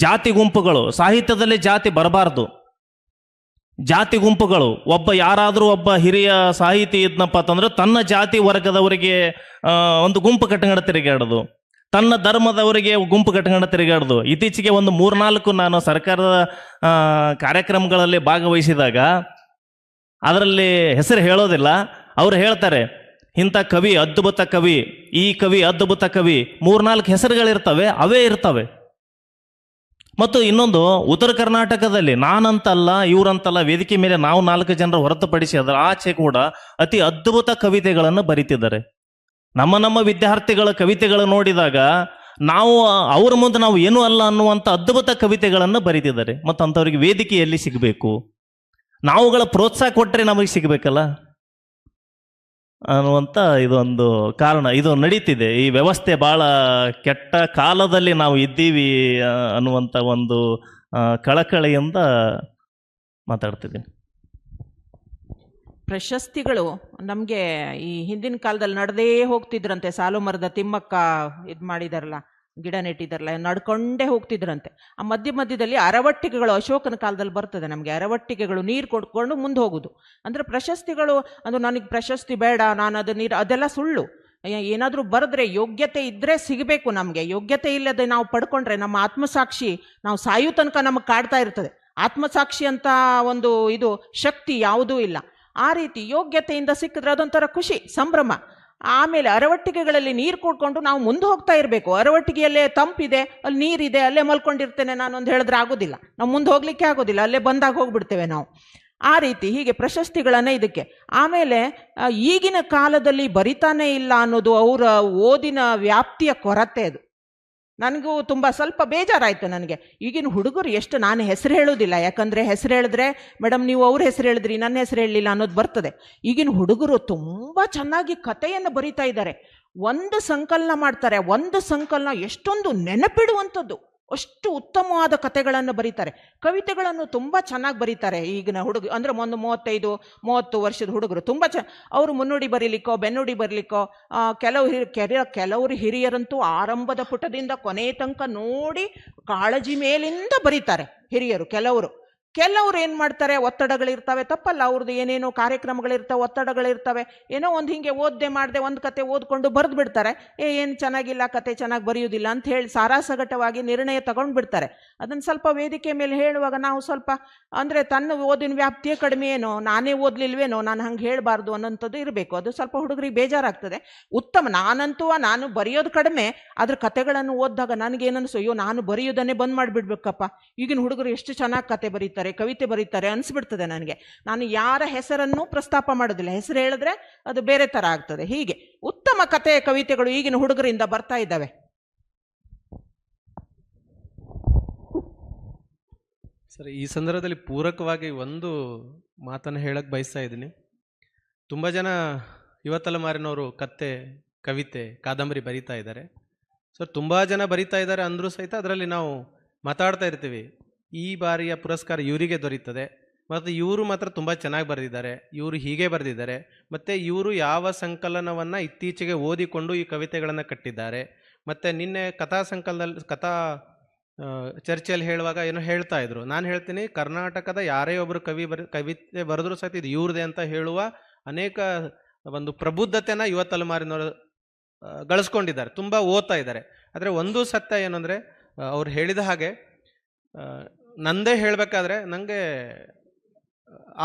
ಜಾತಿ ಗುಂಪುಗಳು, ಸಾಹಿತ್ಯದಲ್ಲಿ ಜಾತಿ ಬರಬಾರ್ದು. ಜಾತಿ ಗುಂಪುಗಳು, ಯಾರಾದರೂ ಒಬ್ಬ ಹಿರಿಯ ಸಾಹಿತಿ ಇದ್ನಪ್ಪ ಅಂತಂದ್ರೆ ತನ್ನ ಜಾತಿ ವರ್ಗದವರಿಗೆ ಒಂದು ಗುಂಪು ಕಟ್ಕೊಂಡು ತಿರುಗಾಡೋದು, ತನ್ನ ಧರ್ಮದವರಿಗೆ ಗುಂಪು ಕಟ್ಕೊಂಡು ತಿರುಗಾಡೋದು. ಇತ್ತೀಚೆಗೆ ಒಂದು 3-4 ನಾನು ಸರ್ಕಾರದ ಕಾರ್ಯಕ್ರಮಗಳಲ್ಲಿ ಭಾಗವಹಿಸಿದಾಗ, ಅದರಲ್ಲಿ ಹೆಸರು ಹೇಳೋದಿಲ್ಲ, ಅವರು ಹೇಳ್ತಾರೆ, ಇಂಥ ಕವಿ ಅದ್ಭುತ ಕವಿ, ಈ ಕವಿ ಅದ್ಭುತ ಕವಿ, 3-4 ಹೆಸರುಗಳಿರ್ತವೆ, ಅವೇ ಇರ್ತವೆ. ಮತ್ತು ಇನ್ನೊಂದು, ಉತ್ತರ ಕರ್ನಾಟಕದಲ್ಲಿ ನಾನಂತಲ್ಲ ಇವರಂತಲ್ಲ, ವೇದಿಕೆ ಮೇಲೆ ನಾವು 4 ಜನರ ಹೊರತುಪಡಿಸಿ ಅದರ ಆಚೆ ಕೂಡ ಅತಿ ಅದ್ಭುತ ಕವಿತೆಗಳನ್ನು ಬರೀತಿದ್ದಾರೆ. ನಮ್ಮ ವಿದ್ಯಾರ್ಥಿಗಳ ಕವಿತೆಗಳು ನೋಡಿದಾಗ ನಾವು ಅವ್ರ ಮುಂದೆ ನಾವು ಏನೂ ಅಲ್ಲ ಅನ್ನುವಂಥ ಅದ್ಭುತ ಕವಿತೆಗಳನ್ನು ಬರೀತಿದ್ದಾರೆ. ಮತ್ತು ಅಂಥವ್ರಿಗೆ ವೇದಿಕೆಯಲ್ಲಿ ಸಿಗಬೇಕು, ನಾವುಗಳ ಪ್ರೋತ್ಸಾಹ ಕೊಟ್ಟರೆ ನಮಗೆ ಸಿಗಬೇಕಲ್ಲ ಅನ್ನುವಂಥ ಇದೊಂದು ಕಾರಣ. ಇದು ನಡೀತಿದೆ. ಈ ವ್ಯವಸ್ಥೆ ಭಾಳ ಕೆಟ್ಟ ಕಾಲದಲ್ಲಿ ನಾವು ಇದ್ದೀವಿ ಅನ್ನುವಂಥ ಒಂದು ಕಳಕಳಿಯಿಂದ ಮಾತಾಡ್ತಿದ್ದೀನಿ. ಪ್ರಶಸ್ತಿಗಳು ನಮಗೆ ಈ ಹಿಂದಿನ ಕಾಲದಲ್ಲಿ ನಡೆದೇ ಹೋಗ್ತಿದ್ರಂತೆ. ಸಾಲು ಮರದ ತಿಮ್ಮಕ್ಕ ಇದು ಮಾಡಿದಾರಲ್ಲ, ಗಿಡ ನೆಟ್ಟಿದಾರಲ್ಲ, ನಡ್ಕೊಂಡೇ ಹೋಗ್ತಿದ್ರಂತೆ. ಆ ಮಧ್ಯದಲ್ಲಿ ಅರವಟ್ಟಿಗೆಗಳು ಅಶೋಕನ ಕಾಲದಲ್ಲಿ ಬರ್ತದೆ ನಮಗೆ. ಅರವಟ್ಟಿಗೆಗಳು ನೀರು ಕೊಡ್ಕೊಂಡು ಮುಂದೆ ಹೋಗೋದು. ಅಂದರೆ ಪ್ರಶಸ್ತಿಗಳು ಅದು ನನಗೆ ಪ್ರಶಸ್ತಿ ಬೇಡ, ನಾನು ಅದು ನೀರು, ಅದೆಲ್ಲ ಸುಳ್ಳು. ಏನಾದರೂ ಬರೆದ್ರೆ ಯೋಗ್ಯತೆ ಇದ್ದರೆ ಸಿಗಬೇಕು ನಮಗೆ. ಯೋಗ್ಯತೆ ಇಲ್ಲದೆ ನಾವು ಪಡ್ಕೊಂಡ್ರೆ ನಮ್ಮ ಆತ್ಮಸಾಕ್ಷಿ ನಾವು ಸಾಯೋ ತನಕ ನಮಗೆ ಕಾಡ್ತಾ ಇರ್ತದೆ. ಆತ್ಮಸಾಕ್ಷಿ ಅಂತ ಒಂದು ಇದು ಶಕ್ತಿ ಯಾವುದೂ ಇಲ್ಲ. ಆ ರೀತಿ ಯೋಗ್ಯತೆಯಿಂದ ಸಿಕ್ಕಿದ್ರೆ ಅದೊಂಥರ ಖುಷಿ, ಸಂಭ್ರಮ. ಆಮೇಲೆ ಅರವಟ್ಟಿಗೆಗಳಲ್ಲಿ ನೀರು ಕೊಡ್ಕೊಂಡು ನಾವು ಮುಂದೆ ಹೋಗ್ತಾ ಇರಬೇಕು. ಅರವಟ್ಟಿಗೆಯಲ್ಲೇ ತಂಪಿದೆ, ಅಲ್ಲಿ ನೀರಿದೆ, ಅಲ್ಲೇ ಮಲ್ಕೊಂಡಿರ್ತೇನೆ ನಾನು ಅಂತ ಹೇಳಿದ್ರೆ ಆಗೋದಿಲ್ಲ. ನಾವು ಮುಂದೆ ಹೋಗ್ಲಿಕ್ಕೆ ಆಗೋದಿಲ್ಲ, ಅಲ್ಲೇ ಬಂದಾಗ ಹೋಗ್ಬಿಡ್ತೇವೆ ನಾವು. ಆ ರೀತಿ ಹೀಗೆ ಪ್ರಶಸ್ತಿಗಳನ್ನೇ ಇದಕ್ಕೆ. ಆಮೇಲೆ ಈಗಿನ ಕಾಲದಲ್ಲಿ ಬರಿತಾನೇ ಇಲ್ಲ ಅನ್ನೋದು ಅವರ ಓದಿನ ವ್ಯಾಪ್ತಿಯ ಕೊರತೆ. ಅದು ನನಗೂ ತುಂಬ ಸ್ವಲ್ಪ ಬೇಜಾರಾಯಿತು ನನಗೆ. ಈಗಿನ ಹುಡುಗರು ಎಷ್ಟು, ನಾನು ಹೆಸರು ಹೇಳೋದಿಲ್ಲ, ಯಾಕಂದರೆ ಹೆಸರು ಹೇಳಿದ್ರೆ ಮೇಡಮ್ ನೀವು ಅವ್ರ ಹೆಸರು ಹೇಳಿದ್ರಿ ನನ್ನ ಹೆಸರು ಹೇಳಲಿಲ್ಲ ಅನ್ನೋದು ಬರ್ತದೆ. ಈಗಿನ ಹುಡುಗರು ತುಂಬ ಚೆನ್ನಾಗಿ ಕಥೆಯನ್ನು ಬರಿತಾ ಇದ್ದಾರೆ. ಒಂದು ಸಂಕಲನ ಮಾಡ್ತಾರೆ, ಒಂದು ಸಂಕಲನ ಎಷ್ಟೊಂದು ನೆನಪಿಡುವಂಥದ್ದು, ಅಷ್ಟು ಉತ್ತಮವಾದ ಕಥೆಗಳನ್ನು ಬರೀತಾರೆ. ಕವಿತೆಗಳನ್ನು ತುಂಬ ಚೆನ್ನಾಗಿ ಬರೀತಾರೆ ಈಗಿನ ಹುಡುಗ. ಅಂದರೆ ಒಂದು 35-30 ವರ್ಷದ ಹುಡುಗರು ತುಂಬ ಅವರು ಮುನ್ನುಡಿ ಬರೀಲಿಕ್ಕೋ ಬೆನ್ನುಡಿ ಬರೀಲಿಕ್ಕೋ ಕೆಲವರು ಹಿರಿಯರಂತೂ ಆರಂಭದ ಪುಟದಿಂದ ಕೊನೆ ತನಕ ನೋಡಿ ಕಾಳಜಿ ಮೇಲಿಂದ ಬರೀತಾರೆ ಹಿರಿಯರು. ಕೆಲವರು ಏನು ಮಾಡ್ತಾರೆ, ಒತ್ತಡಗಳಿರ್ತವೆ, ತಪ್ಪಲ್ಲ ಅವ್ರದ್ದು, ಏನೇನೋ ಕಾರ್ಯಕ್ರಮಗಳಿರ್ತವೆ, ಒತ್ತಡಗಳಿರ್ತವೆ, ಏನೋ ಒಂದು ಹಿಂಗೆ ಓದ್ದೆ ಮಾಡಿದೆ ಒಂದು ಕತೆ ಓದ್ಕೊಂಡು ಬರೆದು ಬಿಡ್ತಾರೆ. ಏನು ಚೆನ್ನಾಗಿಲ್ಲ, ಕತೆ ಚೆನ್ನಾಗಿ ಬರೆಯೋದಿಲ್ಲ ಅಂತ ಹೇಳಿ ಸಾರಾಸಗಟವಾಗಿ ನಿರ್ಣಯ ತಗೊಂಡು ಬಿಡ್ತಾರೆ. ಅದನ್ನು ಸ್ವಲ್ಪ ವೇದಿಕೆ ಮೇಲೆ ಹೇಳುವಾಗ ನಾವು ಸ್ವಲ್ಪ ಅಂದರೆ ತನ್ನ ಓದಿನ ವ್ಯಾಪ್ತಿಯೇ ಕಡಿಮೆ, ಏನೋ ನಾನೇ ಓದಲಿಲ್ವೇನೋ, ನಾನು ಹಂಗೆ ಹೇಳಬಾರ್ದು ಅನ್ನೋಂಥದ್ದು ಇರಬೇಕು. ಅದು ಸ್ವಲ್ಪ ಹುಡುಗರಿಗೆ ಬೇಜಾರಾಗ್ತದೆ. ಉತ್ತಮ, ನಾನು ಬರೆಯೋದು ಕಡಿಮೆ, ಅದ್ರ ಕತೆಗಳನ್ನು ಓದಿದಾಗ ನನಗೇನನ್ಸು, ಅಯ್ಯೋ ನಾನು ಬರೆಯೋದನ್ನೇ ಬಂದ್ ಮಾಡಿಬಿಡ್ಬೇಕಪ್ಪ, ಈಗಿನ ಹುಡುಗರು ಎಷ್ಟು ಚೆನ್ನಾಗಿ ಕತೆ ಬರೀತಾರೆ, ಕವಿತೆ ಬರೀತಾರೆ ಅನಿಸ್ಬಿಡ್ತದೆ ನನಗೆ. ನಾನು ಯಾರ ಹೆಸರನ್ನು ಪ್ರಸ್ತಾಪ ಮಾಡೋದಿಲ್ಲ, ಹೆಸರು ಹೇಳಿದ್ರೆ ಅದು ಬೇರೆ ಥರ ಆಗ್ತದೆ. ಹೀಗೆ ಉತ್ತಮ ಕತೆ ಕವಿತೆಗಳು ಈಗಿನ ಹುಡುಗರಿಂದ ಬರ್ತಾ ಇದ್ದಾವೆ. ಸರ್, ಈ ಸಂದರ್ಭದಲ್ಲಿ ಪೂರಕವಾಗಿ ಒಂದು ಮಾತನ್ನು ಹೇಳಕ್ಕೆ ಬಯಸ್ತಾ ಇದ್ದೀನಿ. ತುಂಬ ಜನ ಯುವ ತಲೆಮಾರಿನವರು ಕತೆ, ಕವಿತೆ, ಕಾದಂಬರಿ ಬರೀತಾ ಇದ್ದಾರೆ. ಸೊ ತುಂಬ ಜನ ಬರೀತಾ ಇದ್ದಾರೆ ಅಂದರೂ ಸಹಿತ ಅದರಲ್ಲಿ ನಾವು ಮಾತಾಡ್ತಾ ಇರ್ತೀವಿ, ಈ ಬಾರಿಯ ಪುರಸ್ಕಾರ ಇವರಿಗೆ ದೊರೀತದೆ, ಮತ್ತು ಇವರು ಮಾತ್ರ ತುಂಬ ಚೆನ್ನಾಗಿ ಬರೆದಿದ್ದಾರೆ, ಇವರು ಹೀಗೆ ಬರೆದಿದ್ದಾರೆ, ಮತ್ತು ಇವರು ಯಾವ ಸಂಕಲನವನ್ನು ಇತ್ತೀಚೆಗೆ ಓದಿಕೊಂಡು ಈ ಕವಿತೆಗಳನ್ನು ಕಟ್ಟಿದ್ದಾರೆ. ಮತ್ತು ನಿನ್ನೆ ಕಥಾ ಚರ್ಚೆಯಲ್ಲಿ ಹೇಳುವಾಗ ಏನೋ ಹೇಳ್ತಾ ಇದ್ರು. ನಾನು ಹೇಳ್ತೀನಿ, ಕರ್ನಾಟಕದ ಯಾರೇ ಒಬ್ಬರು ಕವಿತೆ ಬರೆದ್ರು ಸಹಿತ ಇದು ಇವ್ರದೇ ಅಂತ ಹೇಳುವ ಅನೇಕ ಒಂದು ಪ್ರಬುದ್ಧತೆನ ಯುವ ತಲೆಮಾರಿನವರು ಗಳಿಸ್ಕೊಂಡಿದ್ದಾರೆ, ತುಂಬ ಓದ್ತಾ ಇದ್ದಾರೆ. ಆದರೆ ಒಂದು ಸತ್ಯ ಏನು ಅಂದರೆ, ಅವ್ರು ಹೇಳಿದ ಹಾಗೆ ನಂದೇ ಹೇಳಬೇಕಾದ್ರೆ, ನನಗೆ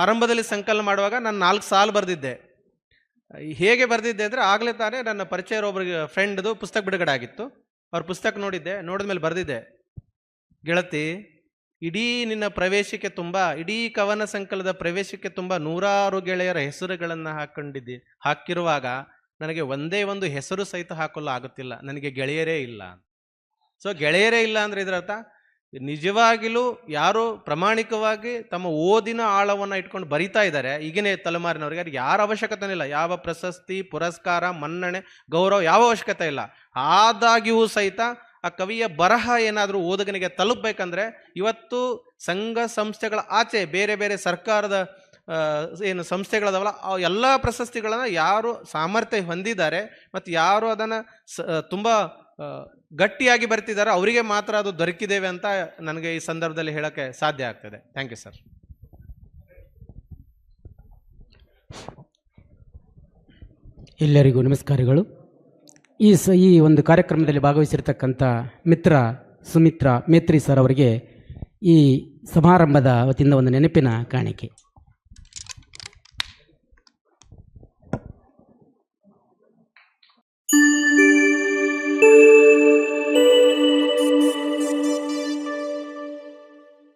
ಆರಂಭದಲ್ಲಿ ಸಂಕಲನ ಮಾಡುವಾಗ ನಾನು 4 ಸಾಲು ಬರೆದಿದ್ದೆ. ಹೇಗೆ ಬರೆದಿದ್ದೆ ಅಂದರೆ, ಆಗಲೇ ತಾನೇ ನನ್ನ ಪರಿಚಯ ಒಬ್ಬರಿಗೆ ಫ್ರೆಂಡ್ದು ಪುಸ್ತಕ ಬಿಡುಗಡೆ ಆಗಿತ್ತು. ಅವ್ರ ಪುಸ್ತಕ ನೋಡಿದ ಮೇಲೆ ಬರೆದಿದ್ದೆ, ಗೆಳತಿ ಇಡೀ ನಿನ್ನ ಪ್ರವೇಶಕ್ಕೆ ತುಂಬ, ಇಡೀ ಕವನ ಸಂಕಲನದ ಪ್ರವೇಶಕ್ಕೆ ತುಂಬ 100 ಗೆಳೆಯರ ಹೆಸರುಗಳನ್ನು ಹಾಕಿರುವಾಗ ನನಗೆ ಒಂದೇ ಒಂದು ಹೆಸರು ಸಹಿತ ಹಾಕಲು ಆಗುತ್ತಿಲ್ಲ, ನನಗೆ ಗೆಳೆಯರೇ ಇಲ್ಲ. ಸೊ ಗೆಳೆಯರೇ ಇಲ್ಲ ಅಂದರೆ ಇದರರ್ಥ ನಿಜವಾಗಿಲೂ ಯಾರು ಪ್ರಾಮಾಣಿಕವಾಗಿ ತಮ್ಮ ಓದಿನ ಆಳವನ್ನು ಇಟ್ಕೊಂಡು ಬರಿತಾ ಇದ್ದಾರೆ ಈಗಿನ ತಲೆಮಾರಿನವ್ರಿಗೆ, ಅವ್ರಿಗೆ ಯಾರ ಅವಶ್ಯಕತೆ ಇಲ್ಲ, ಯಾವ ಪ್ರಶಸ್ತಿ, ಪುರಸ್ಕಾರ, ಮನ್ನಣೆ, ಗೌರವ ಯಾವ ಅವಶ್ಯಕತೆ ಇಲ್ಲ. ಆದಾಗ್ಯೂ ಸಹಿತ ಆ ಕವಿಯ ಬರಹ ಏನಾದರೂ ಓದುಗನಿಗೆ ತಲುಪಬೇಕಂದ್ರೆ ಇವತ್ತು ಸಂಘ ಸಂಸ್ಥೆಗಳ ಆಚೆ ಬೇರೆ ಬೇರೆ ಸರ್ಕಾರದ ಏನು ಸಂಸ್ಥೆಗಳದಾವಲ್ಲ, ಆ ಎಲ್ಲ ಪ್ರಶಸ್ತಿಗಳನ್ನು ಯಾರು ಸಾಮರ್ಥ್ಯ ಹೊಂದಿದ್ದಾರೆ ಮತ್ತು ಯಾರು ಅದನ್ನು ತುಂಬ ಗಟ್ಟಿಯಾಗಿ ಬರ್ತಿದ್ದಾರೆ ಅವರಿಗೆ ಮಾತ್ರ ಅದು ದೊರಕಿದ್ದೇವೆ ಅಂತ ನನಗೆ ಈ ಸಂದರ್ಭದಲ್ಲಿ ಹೇಳೋಕ್ಕೆ ಸಾಧ್ಯ ಆಗ್ತದೆ. Thank you sir. ಎಲ್ಲರಿಗೂ ನಮಸ್ಕಾರಗಳು. ಈ ಒಂದು ಕಾರ್ಯಕ್ರಮದಲ್ಲಿ ಭಾಗವಹಿಸಿರ್ತಕ್ಕಂಥ ಸುಮಿತ್ರಾ ಮೇತ್ರಿ ಸರ್ ಅವರಿಗೆ ಈ ಸಮಾರಂಭದ ವತಿಯಿಂದ ಒಂದು ನೆನಪಿನ ಕಾಣಿಕೆ.